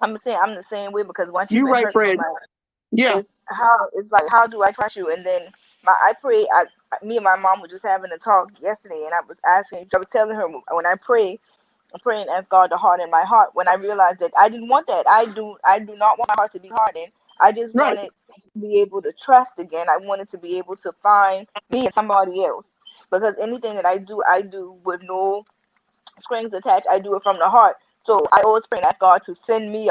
I'm saying I'm the same way because once you right, friend. How do I trust you? And then I pray. Me and my mom were just having a talk yesterday, and I was telling her when I pray, I'm praying and ask God to harden my heart. When I realized that I didn't want that, I do not want my heart to be hardened. I just wanted to be able to trust again. I wanted to be able to find me and somebody else, because anything that I do with no strings attached. I do it from the heart. So I always pray and ask God to send me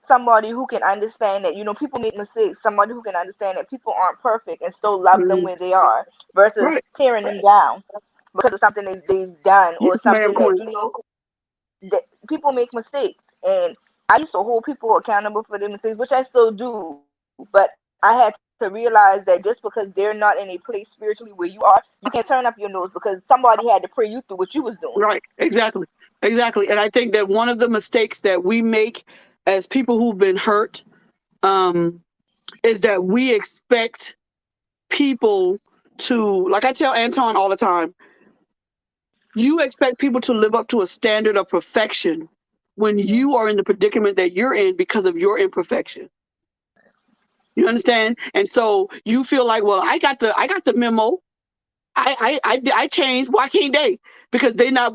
somebody who can understand that, people make mistakes. Somebody who can understand that people aren't perfect and still love them where they are, versus tearing them down because of something they've done or something that people make mistakes. And I used to hold people accountable for their mistakes, which I still do. But I had to realize that just because they're not in a place spiritually where you are, you can't turn up your nose because somebody had to pray you through what you was doing. Right. Exactly. And I think that one of the mistakes that we make as people who've been hurt is that we expect people to, like I tell Anton all the time, you expect people to live up to a standard of perfection when you are in the predicament that you're in because of your imperfection. You understand? And so you feel like, well, I got the memo. I changed. Why can't they? Because they're not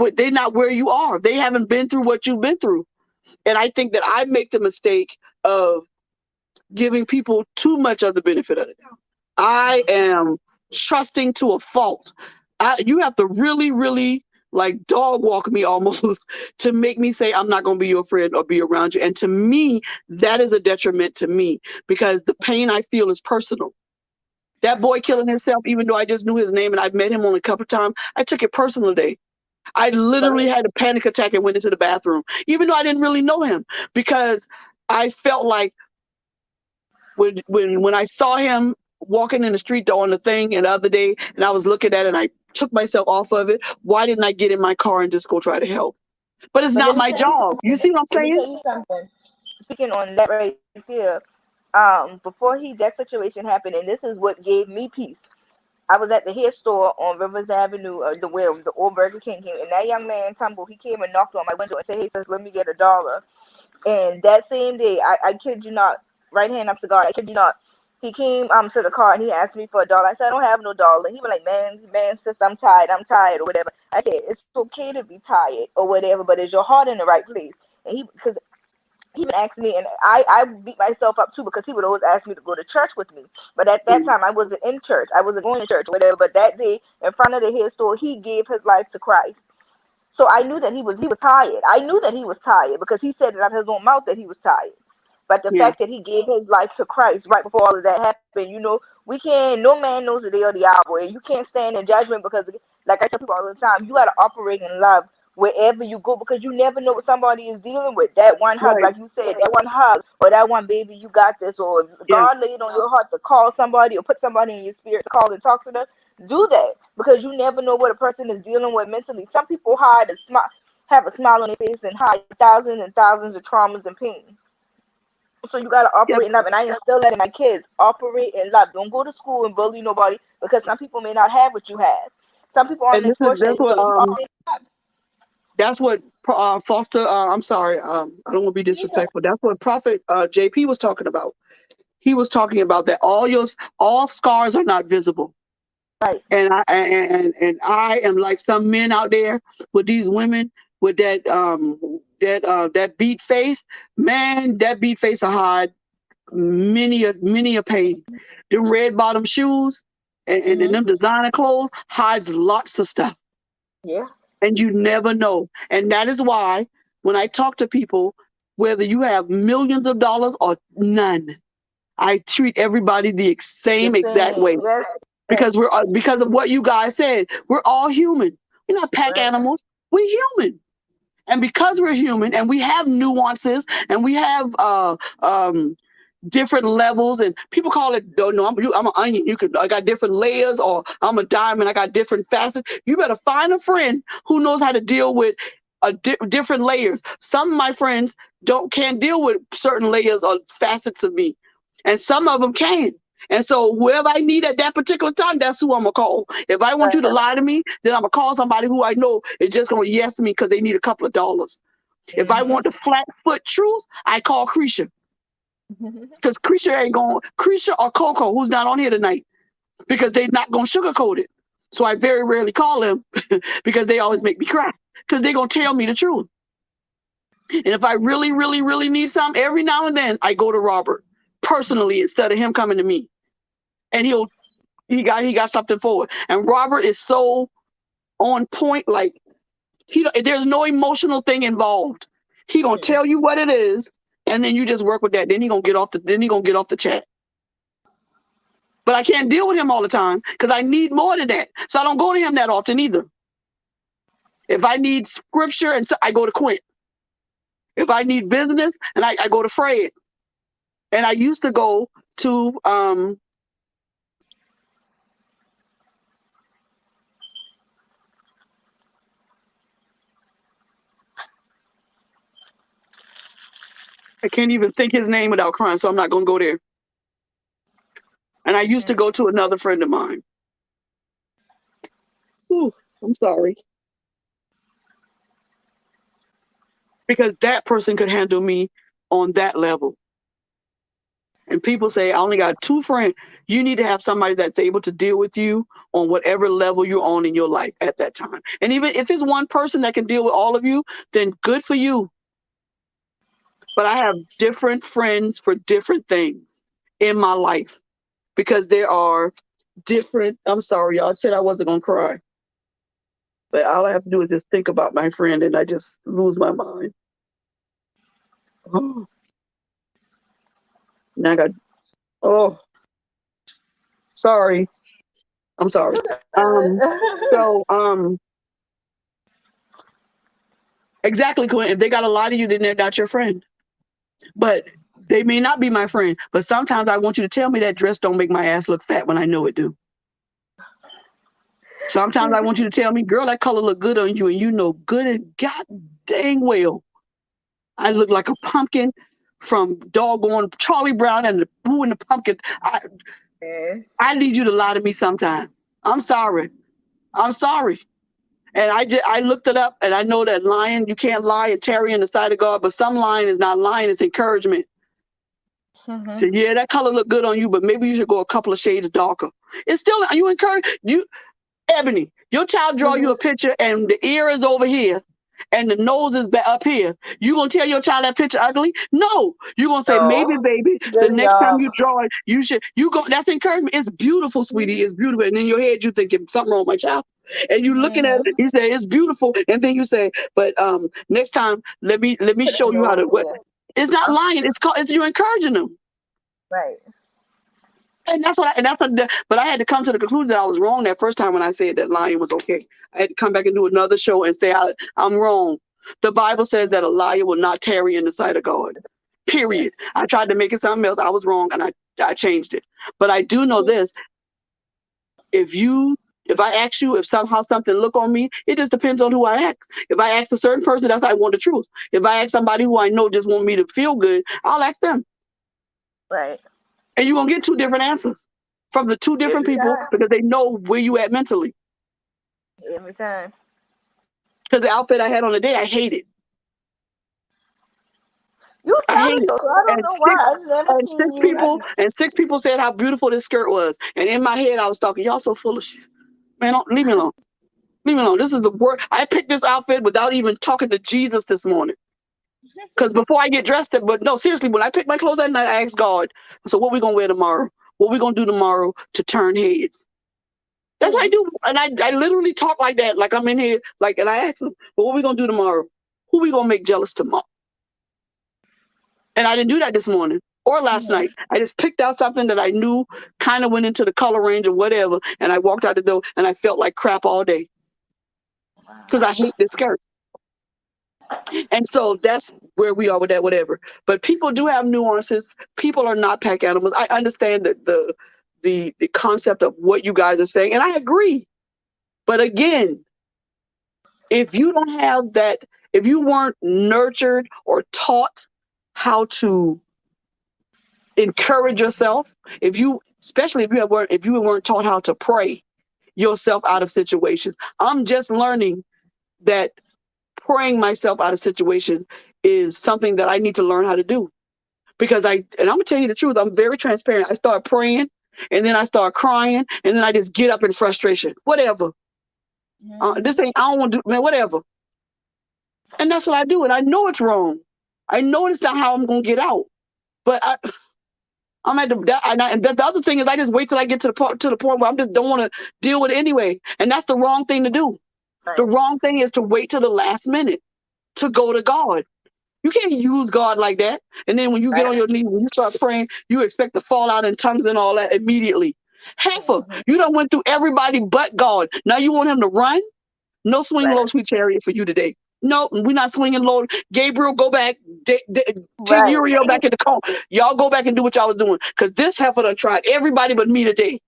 where you are. They haven't been through what you've been through. And I think that I make the mistake of giving people too much of the benefit of the doubt. I am trusting to a fault. You have to really, really like dog walk me almost to make me say I'm not going to be your friend or be around you. And to me, that is a detriment to me because the pain I feel is personal. That boy killing himself, even though I just knew his name and I've met him only a couple of times, I took it personal today. I literally had a panic attack and went into the bathroom, even though I didn't really know him, because I felt like when I saw him walking in the street on the thing and the other day, and I was looking at it and I took myself off of it, why didn't I get in my car and just go try to help? But it's not my job. You see what I'm saying? Let me tell you something. Speaking on that right there, before that situation happened, and this is what gave me peace. I was at the hair store on Rivers Avenue, the old Burger King came, and that young man, Tumble, he came and knocked on my window and said, "Hey, sis, let me get $1." And that same day, I kid you not, right hand up to God, I kid you not, he came to the car and he asked me for $1. I said, "I don't have no dollar." And he was like, man, sis, I'm tired, or whatever. I said, "It's okay to be tired or whatever, but is your heart in the right place?" And because he would ask me, and I beat myself up too because he would always ask me to go to church with me. But at that time, I wasn't in church. I wasn't going to church or whatever. But that day, in front of the hair store, he gave his life to Christ. So I knew that he was tired. I knew that he was tired because he said it out of his own mouth that he was tired. But the fact that he gave his life to Christ right before all of that happened, we can't, no man knows the day or the hour. And you can't stand in judgment because, like I tell people all the time, you got to operate in love wherever you go because you never know what somebody is dealing with. That one hug, like you said, that one hug or that one baby, you got this, or God laid on your heart to call somebody or put somebody in your spirit to call and talk to them. Do that because you never know what a person is dealing with mentally. Some people hide a smile, have a smile on their face and hide thousands and thousands of traumas and pain. So you gotta operate in love, and I instill that in my kids. Operate in love. Don't go to school and bully nobody because some people may not have what you have. Some people aren't as fortunate. That's what Foster. I'm sorry. I don't want to be Yeah. disrespectful. That's what Prophet JP was talking about. He was talking about that all scars are not visible. Right. And I am like some men out there with these women with that beat face. Man, that beat face will hide many a pain. Them red bottom shoes and Mhm. them designer clothes hides lots of stuff, Yeah. and you never know. And that is why when I talk to people, whether you have millions of dollars or none, I treat everybody the The same exact way same. Yes. Yes. because because of what you guys said. We're all human. We're not pack Right. animals. We're human. And because we're human and we have nuances and we have different levels, and people call it, oh, no, I'm an onion. I got different layers, or I'm a diamond. I got different facets. You better find a friend who knows how to deal with different layers. Some of my friends can't deal with certain layers or facets of me, and some of them can. And so whoever I need at that particular time, that's who I'm gonna call. If I want you to Right. lie to me, then I'm gonna call somebody who I know is just gonna yes me because they need a couple of dollars. If I Mhm. want the flat foot truth, I call Creature. Because Creature ain't going, Creature or Coco, who's not on here tonight, because they're not going to sugarcoat it. So I very rarely call them because they always make me cry because they're going to tell me the truth. And if I really, really, really need something, every now and then I go to Robert personally instead of him coming to me. And he got something for it. And Robert is so on point, like there's no emotional thing involved. He gonna Mm. tell you what it is, and then you just work with that. Then he gonna get off the chat. But I can't deal with him all the time because I need more than that. So I don't go to him that often either. If I need scripture, and so I go to Quint. If I need business, and I go to Fred. And I used to go to I can't even think his name without crying, so I'm not gonna go there. And I used to Mm. go to another friend of mine. Ooh, I'm sorry. Because that person could handle me on that level. And people say, I only got two friends. You need to have somebody that's able to deal with you on whatever level you're on in your life at that time. And even if it's one person that can deal with all of you, then good for you. But I have different friends for different things in my life because there are different. I'm sorry, y'all. I said I wasn't going to cry. But all I have to do is just think about my friend and I just lose my mind. Oh, now I got, oh, sorry. I'm sorry. So, exactly, Quinn. If they got a lie to you, then they're not your friend. But they may not be my friend. But sometimes I want you to tell me that dress don't make my ass look fat when I know it do. Sometimes I want you to tell me, girl, that color look good on you, and you know good and god dang well I look like a pumpkin from doggone Charlie Brown and the Boo and the Pumpkin. Yeah. I need you to lie to me sometime. I'm sorry. I'm sorry. And I looked it up, and I know that lying, you can't lie and tarry in the sight of God, but some lying is not lying, it's encouragement. So Mhm. yeah, that color look good on you, but maybe you should go a couple of shades darker. It's still, you encourage you, Ebony, your child draw you Mhm. a picture and the ear is over here and the nose is up here. You gonna tell your child that picture ugly? No. You gonna say, maybe, No. baby, the Good next time job. you draw it, you go, that's encouragement. It's beautiful, sweetie. Mhm. It's beautiful. And in your head, you thinking something wrong with my child. And you looking at it, Mhm. you say it's beautiful, and then you say, but next time let me Put a show you how nose to what. here. It's not lying. It's you encouraging them. Right. And that's but I had to come to the conclusion that I was wrong that first time when I said that lying was okay. I had to come back and do another show and say I'm wrong. The Bible says that a liar will not tarry in the sight of God. Yeah. Period. I tried to make it something else. I was wrong and I changed it. But I do know this. If you if I ask you if somehow something look on me, it just depends on who I ask. If I ask a certain person, that's I want the truth. If I ask somebody who I know just want me to feel good, I'll ask them. Right. And you're gonna get two different answers from the two different Every people time. because they know where you at mentally. Every time. because the outfit I had on the day, I hated. You I sell hate it it. though, so I don't And know why six I've never and seen six you. people and six people said how beautiful this skirt was. And in my head, I was talking, y'all so full of shit. Man, leave me alone. Leave me alone. This is the word. I picked this outfit without even talking to Jesus this morning. Because before I get dressed, but no, seriously, when I pick my clothes that night, I asked God, so what we gonna wear tomorrow? What we gonna do tomorrow to turn heads? That's what I do. And I literally talk like that, like I'm in here, like, and I ask him, well, what we gonna do tomorrow? Who we gonna make jealous tomorrow? And I didn't do that this morning or last night. I just picked out something that I knew kind of went into the color range or whatever. And I walked out the door and I felt like crap all day because I hate this skirt. And so that's where we are with that, whatever. But people do have nuances. People are not pack animals. I understand that the concept of what you guys are saying, and I agree. But again, if you don't have that, if you weren't nurtured or taught how to encourage yourself, if you, especially if you weren't taught how to pray yourself out of situations, I'm just learning that praying myself out of situations is something that I need to learn how to do. Because and I'm gonna tell you the truth, I'm very transparent. I start praying and then I start crying and then I just get up in frustration. Whatever. This ain't, I don't want to do, man, whatever. And that's what I do. And I know it's wrong. I know it's not how I'm gonna get out. But I'm at the other thing is I just wait till I get to the point where I just don't want to deal with it anyway. And that's the wrong thing to do. Right. The wrong thing is to wait till the last minute to go to God. You can't use God like that. And then when you get on your knees, when you start praying, you expect to fall out in tongues and all that immediately. Heifer, you done went through everybody but God. Now you want him to run? No swing low, sweet chariot for you today. No, we're not swinging low. Gabriel, go back. Take Uriel back in the car. Y'all go back and do what y'all was doing. Because this heifer done tried everybody but me today.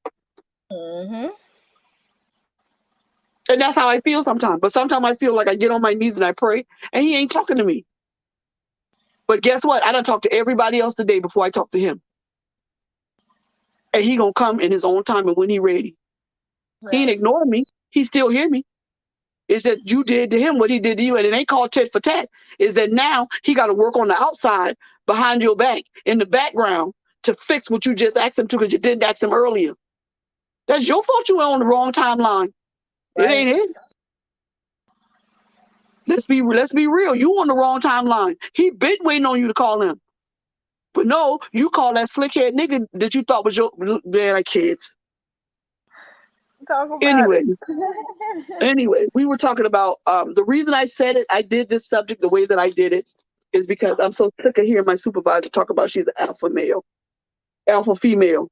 And that's how I feel sometimes. But sometimes I feel like I get on my knees and I pray, and he ain't talking to me. But guess what? I done talked to everybody else today before I talk to him. And he gonna come in his own time and when he ready. He ain't ignoring me. He still hear me. Is that you did to him what he did to you, and it ain't called tit for tat. Is that now he got to work on the outside behind your back in the background to fix what you just asked him to because you didn't ask him earlier. That's your fault. You were on the wrong timeline. It ain't it. Let's be real. You on the wrong timeline. He been waiting on you to call him. But no, you call that slick-head nigga that you thought was your like kids. Talk about Anyway, it. we were talking about the reason I said it, I did this subject the way that I did it is because I'm so sick of hearing my supervisor talk about she's an alpha male, alpha female.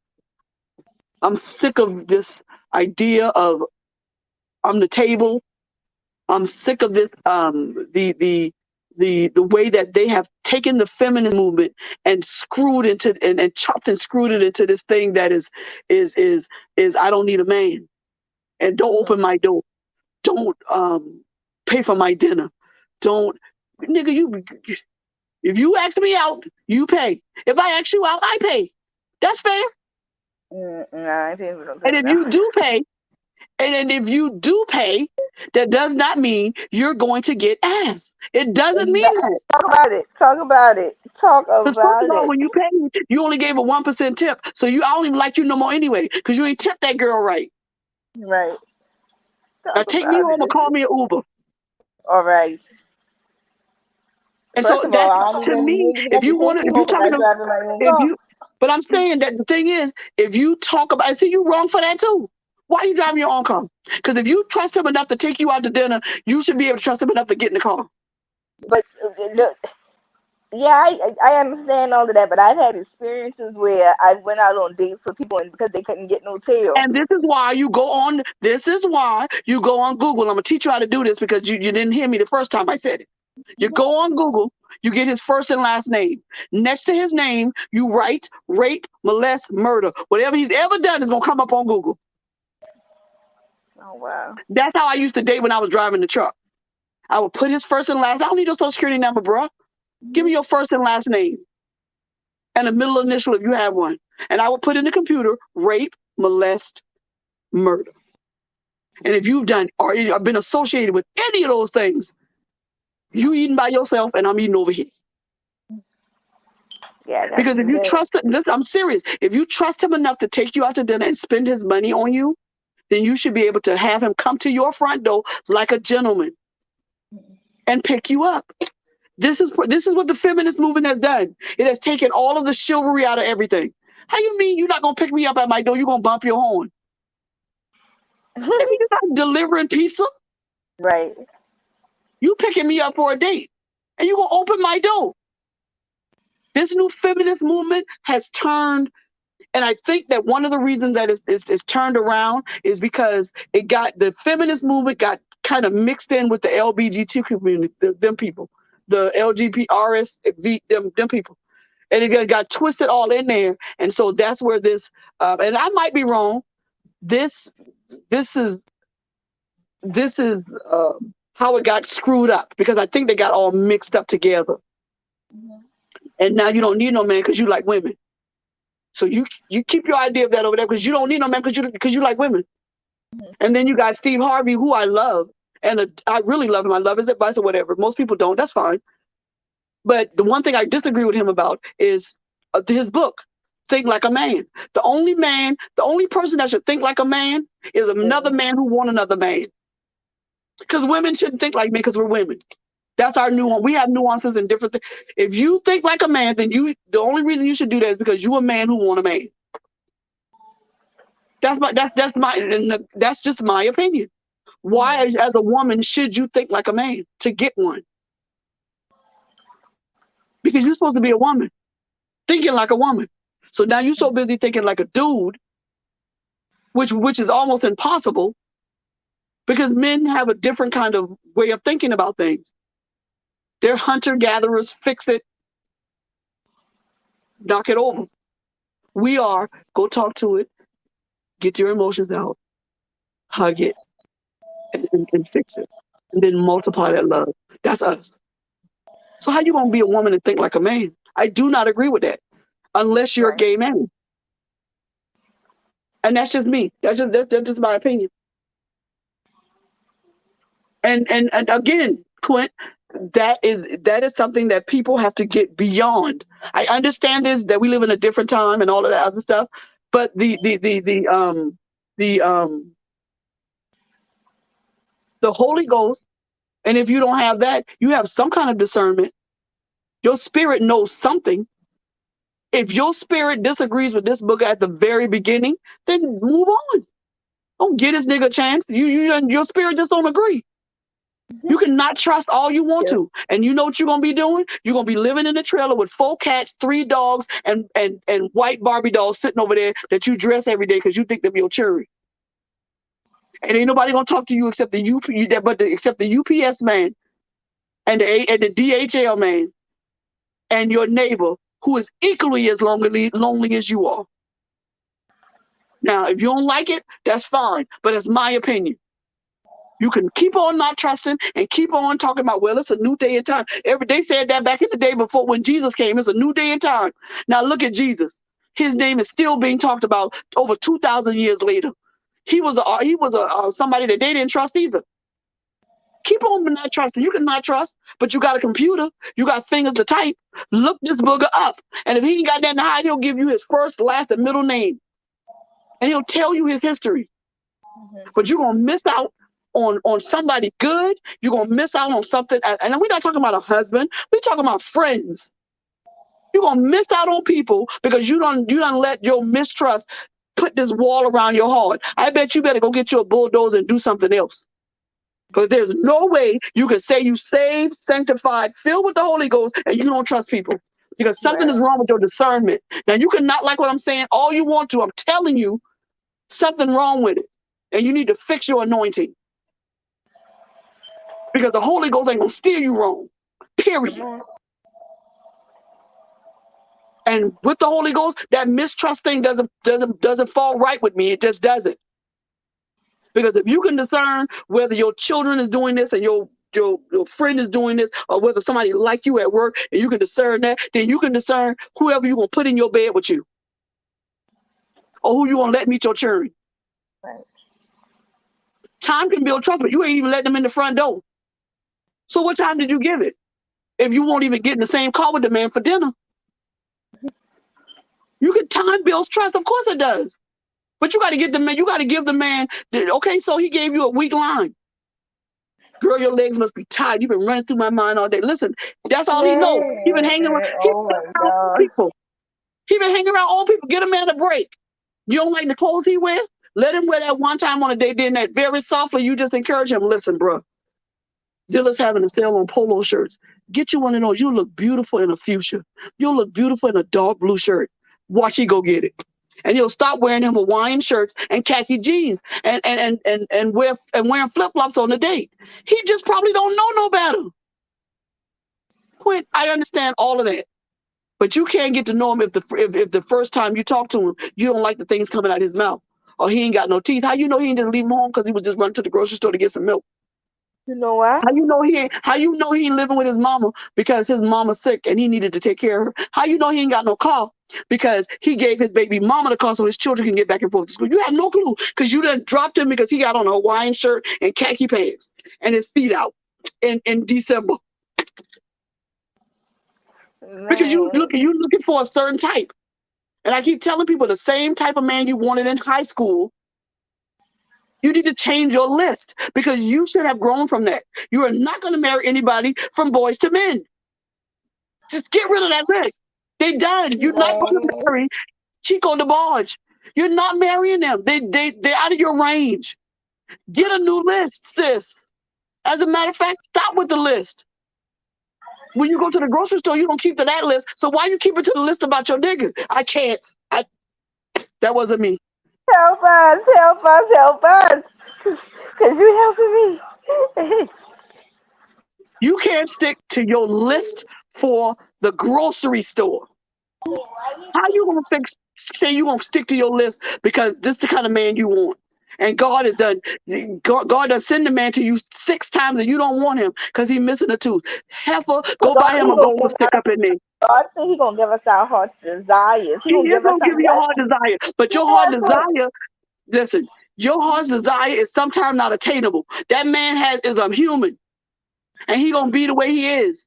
I'm sick of this idea of I'm the table. I'm sick of this the way that they have taken the feminist movement and screwed into and chopped and screwed it into this thing that is I don't need a man and don't open my door. Don't pay for my dinner. Don't nigga if you ask me out, you pay. If I ask you out, I pay. That's fair. Nah, I pay for no And if you do pay, and if you do pay, that does not mean you're going to get ass. It doesn't mean that. Talk about it. Talk about it. Talk Because first about of all, it. when you pay, you only gave a 1% tip. So I don't even like you no more anyway, because you ain't tipped that girl right. Right. Now Talk take me about home or it. call me an Uber. All right. And First so of all, that I don't to even me, need to if have to you want take to, you if you home because talking I to, drive in my own if car. you, but I'm saying that the thing is, if you talk about, I see you wrong for that too. Why are you driving your own car? Because if you trust him enough to take you out to dinner, you should be able to trust him enough to get in the car. But look, yeah, I understand all of that, but I've had experiences where I went out on dates with people and because they couldn't get no tail. And this is why you go on. This is why you go on Google. I'm gonna teach you how to do this because you didn't hear me the first time I said it. You go on Google. You get his first and last name. Next to his name, you write rape, molest, murder. Whatever he's ever done is gonna come up on Google. Oh wow. That's how I used to date when I was driving the truck. I would put his first and last. I don't need your social security number, bro. Give me your first and last name and a middle initial if you have one. And I would put in the computer rape, molest, murder. And if you've done or been associated with any of those things, you eating by yourself and I'm eating over here. Yeah, that's Because if you good. trust him, listen, I'm serious. If you trust him enough to take you out to dinner and spend his money on you, then you should be able to have him come to your front door like a gentleman and pick you up. This is what the feminist movement has done. It has taken all of the chivalry out of everything. How you mean you're not gonna pick me up at my door? You're gonna bump your horn? If you're not delivering pizza, Right. you picking me up for a date, and you gonna open my door. This new feminist movement has turned, and I think that one of the reasons that it's turned around is because the feminist movement got kind of mixed in with the LBGT community, them people, the LGBTRS, them people. And it got twisted all in there. And so that's where this, and I might be wrong. This is how it got screwed up because I think they got all mixed up together. And now you don't need no man because you like women. So you keep your idea of that over there because you don't need no man because you like women. And then you got Steve Harvey, who I love, and I really love him. I love his advice or whatever. Most people don't. That's fine. But the one thing I disagree with him about is his book, Think Like a Man. The only person that should think like a man is another man who want another man. Because women shouldn't think like men because we're women. That's our nuance. We have nuances and different things. If you think like a man, then the only reason you should do that is because you're a man who want a man. That's just my opinion. Why, as a woman, should you think like a man to get one? Because you're supposed to be a woman, thinking like a woman. So now you're so busy thinking like a dude, which is almost impossible because men have a different kind of way of thinking about things. They're hunter-gatherers, fix it, knock it over. We are, go talk to it, get your emotions out, hug it, and fix it. And then multiply that love. That's us. So how you going to be a woman and think like a man? I do not agree with that. Unless you're a gay man. And that's just me. That's just my opinion. And again, Quint, that is something that people have to get beyond. I understand this, that we live in a different time and all of that other stuff, but the Holy Ghost, and if you don't have that, you have some kind of discernment. Your spirit knows something. If your spirit disagrees with this book at the very beginning, then move on. Don't give this nigga a chance. You and your spirit just don't agree. You cannot trust all you want to. And you know what you're going to be doing? You're going to be living in a trailer with 4 cats, 3 dogs, and white Barbie dolls sitting over there that you dress every day because you think they're your cherry. And ain't nobody going to talk to you except the UPS man and the DHL man and your neighbor who is equally as lonely as you are. Now, if you don't like it, that's fine. But it's my opinion. You can keep on not trusting and keep on talking about, well, it's a new day and time. They said that back in the day before when Jesus came, it's a new day and time. Now look at Jesus. His name is still being talked about over 2,000 years later. He was somebody that they didn't trust either. Keep on not trusting. You can not trust, but you got a computer. You got fingers to type. Look this booger up. And if he ain't got that to hide, he'll give you his first, last, and middle name. And he'll tell you his history. But you're going to miss out on somebody good. You're going to miss out on something. And we're not talking about a husband. We're talking about friends. You're going to miss out on people because you don't let your mistrust put this wall around your heart. I bet you better go get you a bulldozer and do something else. Because there's no way you can say you saved, sanctified, filled with the Holy Ghost, and you don't trust people. Because something is wrong with your discernment. Now, you can not like what I'm saying all you want to. I'm telling you, something wrong with it. And you need to fix your anointing. Because the Holy Ghost ain't going to steer you wrong. Period. And with the Holy Ghost, that mistrust thing doesn't fall right with me. It just doesn't. Because if you can discern whether your children is doing this and your friend is doing this, or whether somebody like you at work and you can discern that, then you can discern whoever you're going to put in your bed with you. Or who you going to let meet your children. Right. Time can build trust, but you ain't even letting them in the front door. So what time did you give it? If you won't even get in the same car with the man for dinner. You can time builds trust. Of course it does. But you got to get the man, you got to give the man, okay, so he gave you a weak line. Girl, your legs must be tired. You've been running through my mind all day. Listen, that's all he knows. He been hanging around, Oh my God. people. He been hanging around old people. Get a man a break. You don't like the clothes he wear? Let him wear that one time on a day, then that very softly. You just encourage him. Listen, bro, dealer's having a sale on polo shirts. Get you one of those. You look beautiful in a fuchsia. You'll look beautiful in a dark blue shirt. Watch he go get it. And he'll stop wearing them Hawaiian shirts and khaki jeans and wearing flip-flops on the date. He just probably don't know no better. Quint, I understand all of that. But you can't get to know him if the first time you talk to him, you don't like the things coming out of his mouth. Or he ain't got no teeth. How you know he ain't just leave him home because he was just running to the grocery store to get some milk? You know what? How you know he ain't living with his mama because his mama's sick and he needed to take care of her? How you know he ain't got no car because he gave his baby mama the car so his children can get back and forth to school? You have no clue because you done dropped him because he got on a Hawaiian shirt and khaki pants and his feet out in December. Because you looking for a certain type. And I keep telling people the same type of man you wanted in high school, you need to change your list because you should have grown from that. You are not going to marry anybody from boys to men. Just get rid of that list. They done. You're not going to marry Chico DeBarge. You're not marrying them. They're out of your range. Get a new list, sis. As a matter of fact, stop with the list. When you go to the grocery store, you don't keep to that list. So why you keep it to the list about your nigga? I can't. That wasn't me. Help us, help us, help us. Because you're helping me. You can't stick to your list for the grocery store. How you gonna say you gonna stick to your list because this is the kind of man you want? And God done send the man to you 6 times and you don't want him because he's missing a tooth. Heifer, go buy him a golden stick up in there. God said He gonna give us our heart's desires. He is gonna give you your heart desire. But your heart desire, listen, your heart's desire is sometimes not attainable. That man is a human. And he gonna be the way he is.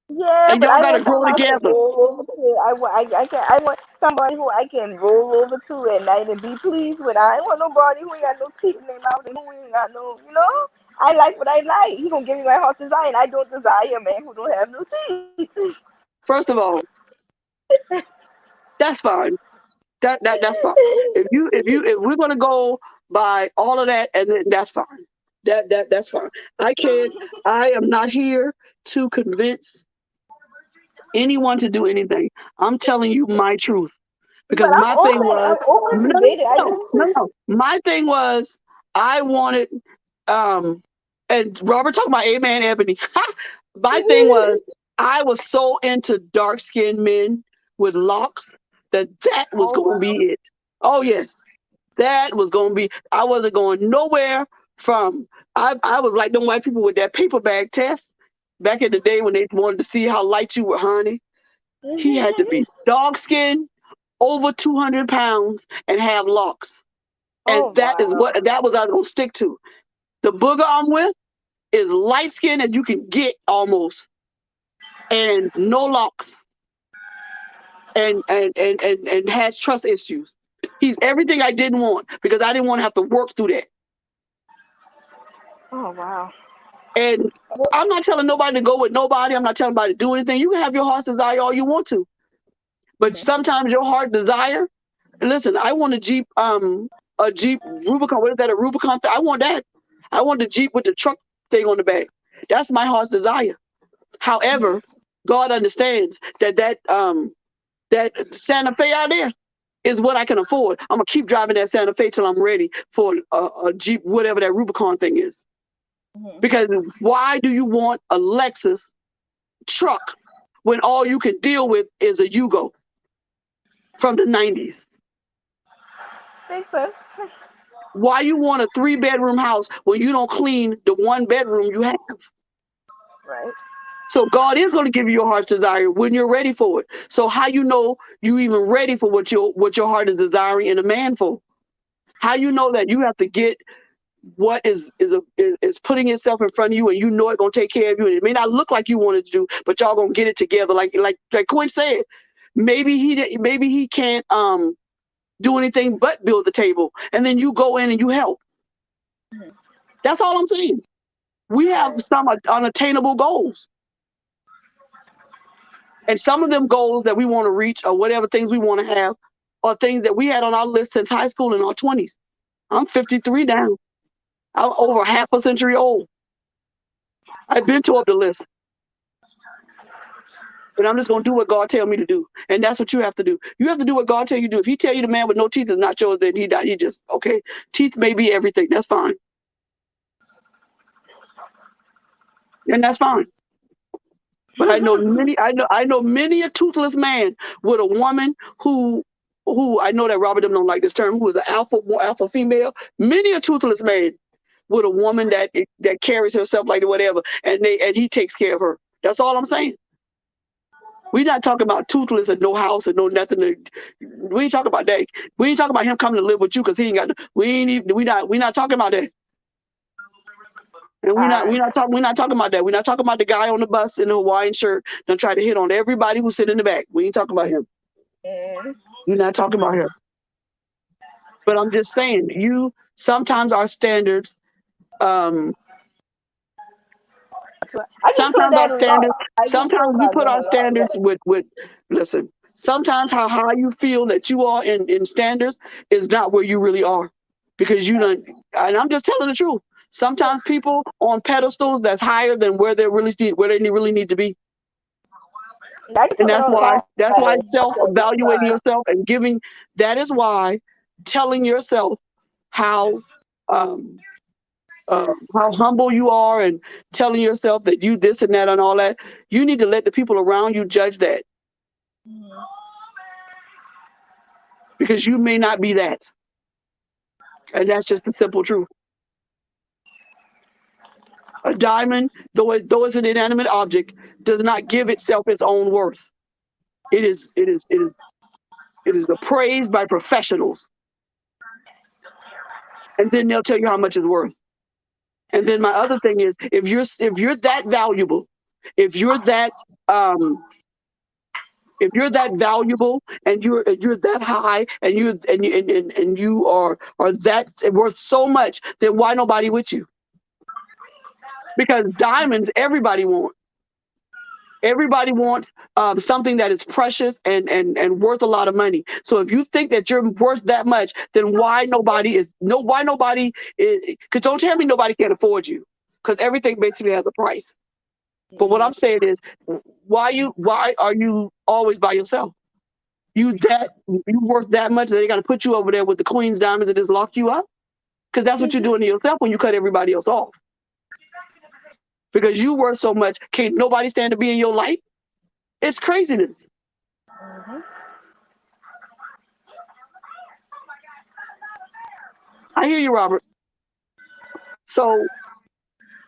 Yeah, and y'all gotta grow together. I want somebody who I can roll over to at night and be pleased with. I ain't want nobody who ain't got no teeth in their mouth and who ain't got no, I like what I like. He gonna give me my heart's desire, and I don't desire a man who don't have no teeth. First of all, that's fine. That's fine. If we're gonna go by all of that, and then that's fine. That's fine. I am not here to convince anyone to do anything. I'm telling you my truth. Because my thing was my thing was I wanted and Robert talking about Amen Ebony. My thing was I was so into dark skinned men with locks that was gonna be it. Oh yes. That was gonna be I wasn't going nowhere from I was like them white people with that paper bag test back in the day when they wanted to see how light you were, honey. He had to be dark skinned, over 200 pounds, and have locks. And that was I was gonna stick to. The booger I'm with is light skinned as you can get almost, and no locks, and has trust issues. He's everything I didn't want because I didn't want to have to work through that. Oh wow. And I'm not telling nobody to go with nobody. I'm not telling anybody to do anything. You can have your heart's desire all you want to. But sometimes your heart desire, listen, I want a Jeep Rubicon. What is that, a Rubicon? I want that. I want the Jeep with the truck thing on the back. That's my heart's desire. However, God understands that Santa Fe out there is what I can afford. I'm going to keep driving that Santa Fe till I'm ready for a Jeep, whatever that Rubicon thing is. Because why do you want a Lexus truck when all you can deal with is a Yugo from the 90s? Makes sense. Why you want a 3-bedroom house when you don't clean the 1 bedroom you have? Right. So God is going to give you your heart's desire when you're ready for it. So how you know you even ready for what your heart is desiring in a man for? How you know that you have to get what is putting itself in front of you, and you know it gonna take care of you, and it may not look like you wanted to do, but y'all gonna get it together. Like Quinn said, maybe he can't do anything but build the table, and then you go in and you help. That's all I'm saying. We have some unattainable goals, and some of them goals that we want to reach, or whatever things we want to have, are things that we had on our list since high school in our 20s. I'm 53 now. I'm over half a century old. I've been tore up the list. But I'm just gonna do what God tell me to do, and that's what you have to do. You have to do what God tell you to do. If He tell you the man with no teeth is not yours, then he died. He just okay. Teeth may be everything. That's fine, and that's fine. But I know many a toothless man with a woman who I know that Robert them don't like this term, who is an alpha female. Many a toothless man with a woman that carries herself like whatever, and he takes care of her. That's all I'm saying. We're not talking about toothless and no house and no nothing. We ain't talking about that. We ain't talking about him coming to live with you because he ain't got. We not talking about that. And we're not talking about that. We're not talking about the guy on the bus in the Hawaiian shirt that try to hit on everybody who's sitting in the back. We ain't talking about him. We're not talking about him. But I'm just saying, sometimes our standards. Sometimes we put our standards with listen. Sometimes how high you feel that you are in standards is not where you really are, because and I'm just telling the truth. Sometimes people on pedestals that's higher than where they really need to be. And that's why self-evaluating yourself and giving, that is why telling yourself how humble you are, and telling yourself that you this and that and all that, you need to let the people around you judge that, because you may not be that, and that's just the simple truth. A diamond, though it's an inanimate object, does not give itself its own worth. It is appraised by professionals, and then they'll tell you how much it's worth. And then my other thing is, if you're that valuable, if you're that valuable, and you're that high, and you are that worth so much, then why nobody with you? Because diamonds, everybody wants. Everybody wants something that is precious and worth a lot of money. So if you think that you're worth that much, then why nobody is? Because don't tell me nobody can afford you, because everything basically has a price. But what I'm saying is, why are you always by yourself? You worth that much that they got to put you over there with the queen's diamonds and just lock you up? Because that's what you're doing to yourself when you cut everybody else off. Because you worth so much, can't nobody stand to be in your light? It's craziness. I hear you, Robert. So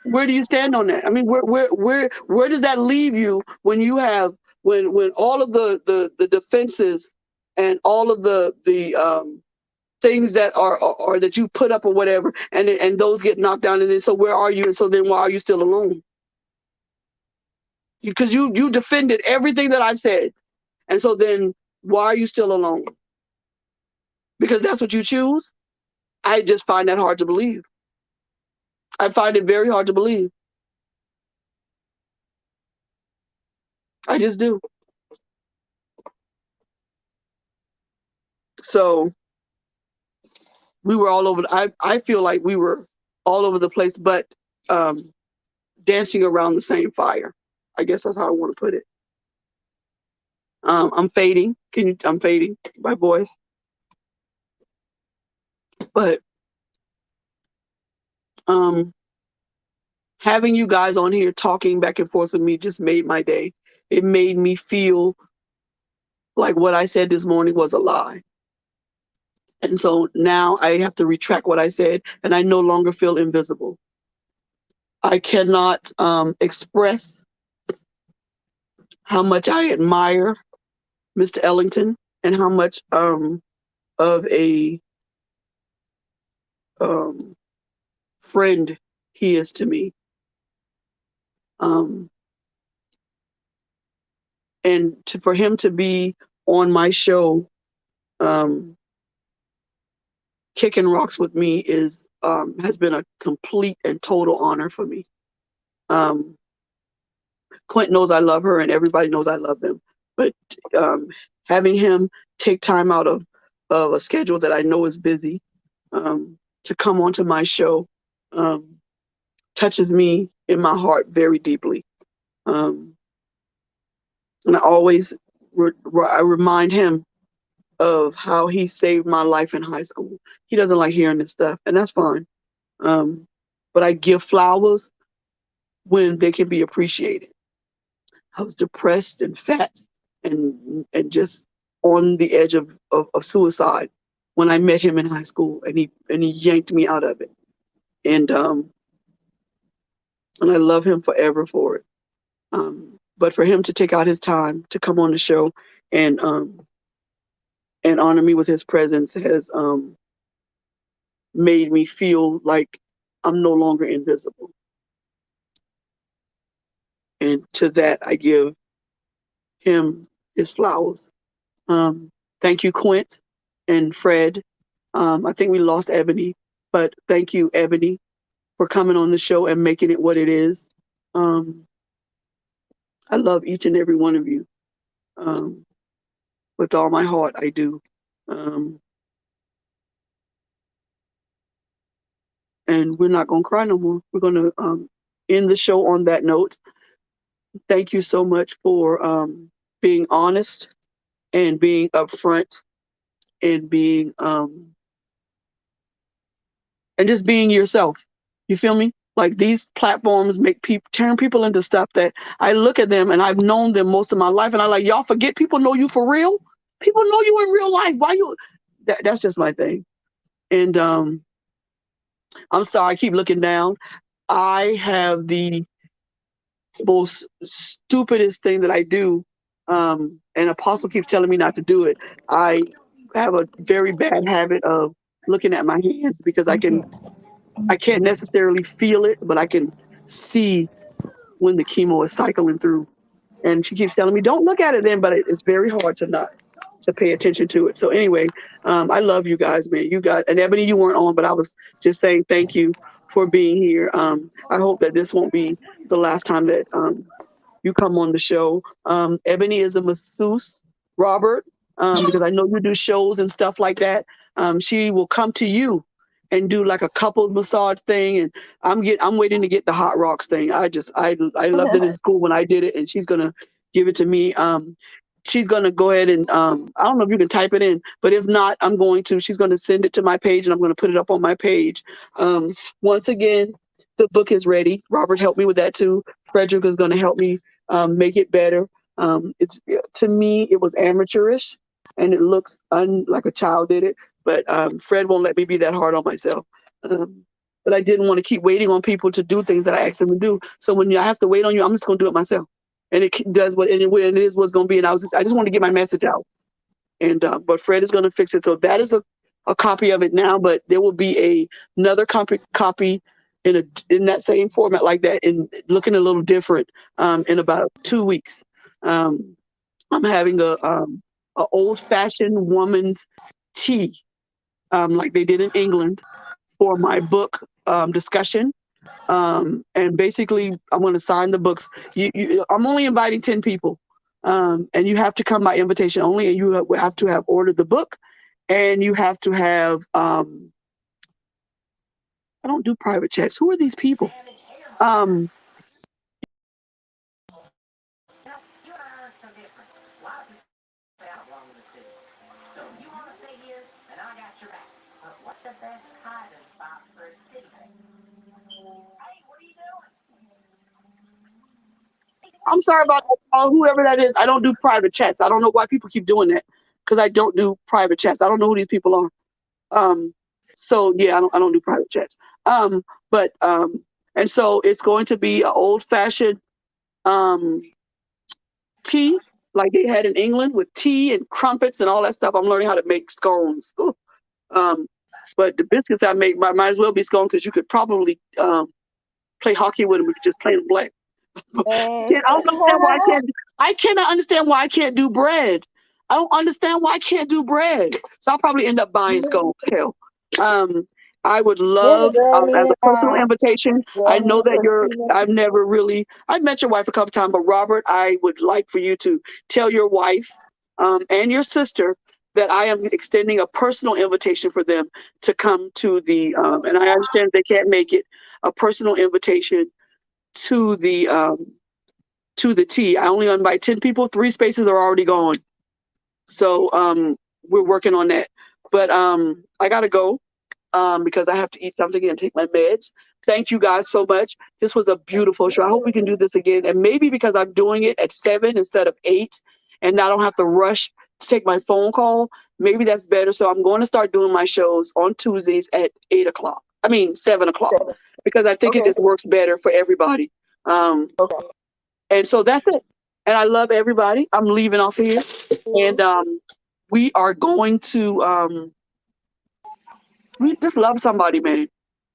where do you stand on that? I mean, where does that leave you when you have when all of the defenses and all of the things that are that you put up or whatever, and those get knocked down, and then so where are you? And so then why are you still alone? Because you defended everything that I've said, and so then why are you still alone? Because that's what you choose? I just find that hard to believe. I find it very hard to believe. I just do. So we were all over. I feel like we were all over the place, but dancing around the same fire. I guess that's how I want to put it. I'm fading. I'm fading, my voice. But having you guys on here talking back and forth with me just made my day. It made me feel like what I said this morning was a lie. And so now I have to retract what I said, and I no longer feel invisible. I cannot express how much I admire Mr. Ellington, and how much of a friend he is to me. Um, and for him to be on my show, um, kicking rocks with me has been a complete and total honor for me. Um, Clint knows I love her, and everybody knows I love them. But um, having him take time out of a schedule that I know is busy to come onto my show um, touches me in my heart very deeply. Um, and I always I remind him of how he saved my life in high school. He doesn't like hearing this stuff, and that's fine. Um, but I give flowers when they can be appreciated. I was depressed and fat and just on the edge of suicide when I met him in high school, and he yanked me out of it. And and I love him forever for it. But for him to take out his time to come on the show and um, and honor me with his presence has made me feel like I'm no longer invisible. And to that, I give him his flowers. Thank you, Quint and Fred. I think we lost Ebony, but thank you, Ebony, for coming on the show and making it what it is. Um, I love each and every one of you. Um, with all my heart, I do. Um, and we're not going to cry no more. We're going to end the show on that note. Thank you so much for being honest and being upfront and being and just being yourself. You feel me? Like these platforms make people turn people into stuff that I look at them and I've known them most of my life and I like y'all forget people know you for real. People know you in real life. Why you? That's just my thing. And I'm sorry, I keep looking down. I have the most stupidest thing that I do, and Apostle keeps telling me not to do it. I have a very bad habit of looking at my hands because I can't necessarily feel it, but I can see when the chemo is cycling through. And she keeps telling me, don't look at it then, but it's very hard to not to pay attention to it. So anyway, I love you guys, man. You guys, and Ebony, you weren't on, but I was just saying thank you for being here. I hope that this won't be the last time that you come on the show. Ebony is a masseuse, Robert, because I know you do shows and stuff like that. She will come to you and do like a couple massage thing, and I'm waiting to get the hot rocks thing. I loved it in school when I did it, and she's gonna give it to me. She's gonna go ahead and I don't know if you can type it in, but if not, I'm going to. She's gonna send it to my page, and I'm gonna put it up on my page. Once again, the book is ready. Robert helped me with that too. Frederick is gonna help me make it better. It's to me, it was amateurish, and it looks like a child did it. But Fred won't let me be that hard on myself. But I didn't want to keep waiting on people to do things that I asked them to do. So when I have to wait on you, I'm just gonna do it myself. And it does what and it is what's gonna be. And I just want to get my message out. And but Fred is gonna fix it. So that is a copy of it now. But there will be another copy in that same format like that and looking a little different in about 2 weeks. I'm having a old fashioned woman's tea like they did in England for my book discussion. And basically, I'm going to sign the books. I'm only inviting 10 people, and you have to come by invitation only, and you have to have ordered the book, and you have to have. I don't do private checks. Who are these people? Um, I'm sorry about whoever that is. I don't do private chats. I don't know why people keep doing that because I don't do private chats. I don't know who these people are. Um, so yeah, I don't do private chats. But and so it's going to be an old fashioned um tea like they had in England with tea and crumpets and all that stuff. I'm learning how to make scones. Ooh. Um, But the biscuits I make might as well be scone because you could probably play hockey with them if you just plain black. Man. I don't understand why I can't. I cannot understand why I can't do bread. I don't understand why I can't do bread. So I'll probably end up buying scones. Hell, um, I would There's a love girl as a named personal invitation. I girl know named that you're. Christina. I've never really. I've met your wife a couple times, but Robert, I would like for you to tell your wife and your sister that I am extending a personal invitation for them to come to the. And I understand they can't make it. A personal invitation to the T. I only invite 10 people. 3 spaces are already gone. So we're working on that. But I gotta go because I have to eat something and take my meds. Thank you guys so much. This was a beautiful show. I hope we can do this again. And maybe because I'm doing it at 7 instead of 8, and I don't have to rush to take my phone call, maybe that's better. So I'm going to start doing my shows on Tuesdays at 8 o'clock. I mean 7 o'clock, because I think it Okay. just works better for everybody. Um, Okay. and so that's it. And I love everybody. I'm leaving off here. And we are going to we just love somebody, man.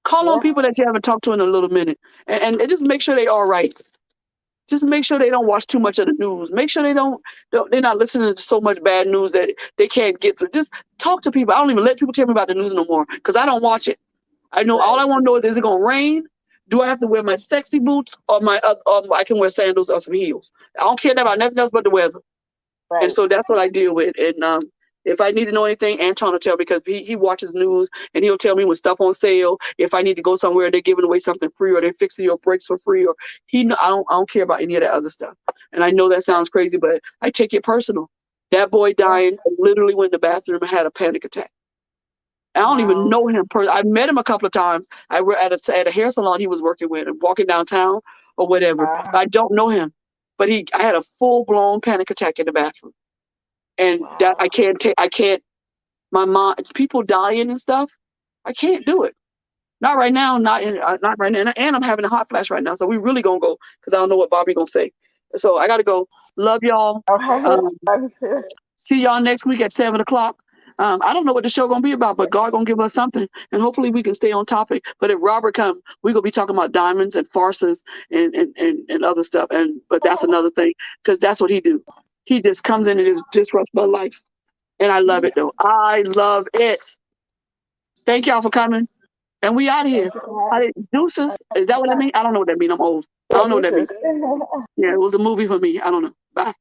Call on Yeah. people that you haven't talked to in a little minute. And just make sure they all right. Just make sure they don't watch too much of the news. Make sure they're not listening to so much bad news that they can't get through. Just talk to people. I don't even let people tell me about the news no more because I don't watch it. I know all I want to know is it going to rain? Do I have to wear my sexy boots or or I can wear sandals or some heels? I don't care about nothing else but the weather. Right. And so that's what I deal with. And if I need to know anything, Anton will tell me because he watches news and he'll tell me when stuff on sale. If I need to go somewhere, they're giving away something free or they're fixing your brakes for free. Or I don't care about any of that other stuff. And I know that sounds crazy, but I take it personal. That boy dying literally went in the bathroom and had a panic attack. I don't even Wow. know him. I met him a couple of times. I were at a hair salon he was working with and walking downtown or whatever. I don't know him, but I had a full blown panic attack in the bathroom, and that Wow. I can't take. I can't. My mom, people dying and stuff. I can't do it. Not right now. Not right now. And I'm having a hot flash right now. So we really gonna go because I don't know what Bobby gonna say. So I gotta go. Love y'all. Okay. Um, Love you too. See y'all next week at 7 o'clock. I don't know what the show gonna be about, but God gonna give us something, and hopefully we can stay on topic. But if Robert come, we gonna be talking about diamonds and farces and other stuff. But that's another thing because that's what he do. He just comes in and just disrupts my life, and I love it though. I love it. Thank y'all for coming, and we out of here. Thank you for having Deuces. Is that what I mean? I don't know what that mean. I'm old. I me. don't know what that Yeah, mean. deuces. Yeah, it was a movie for me. I don't know. Bye.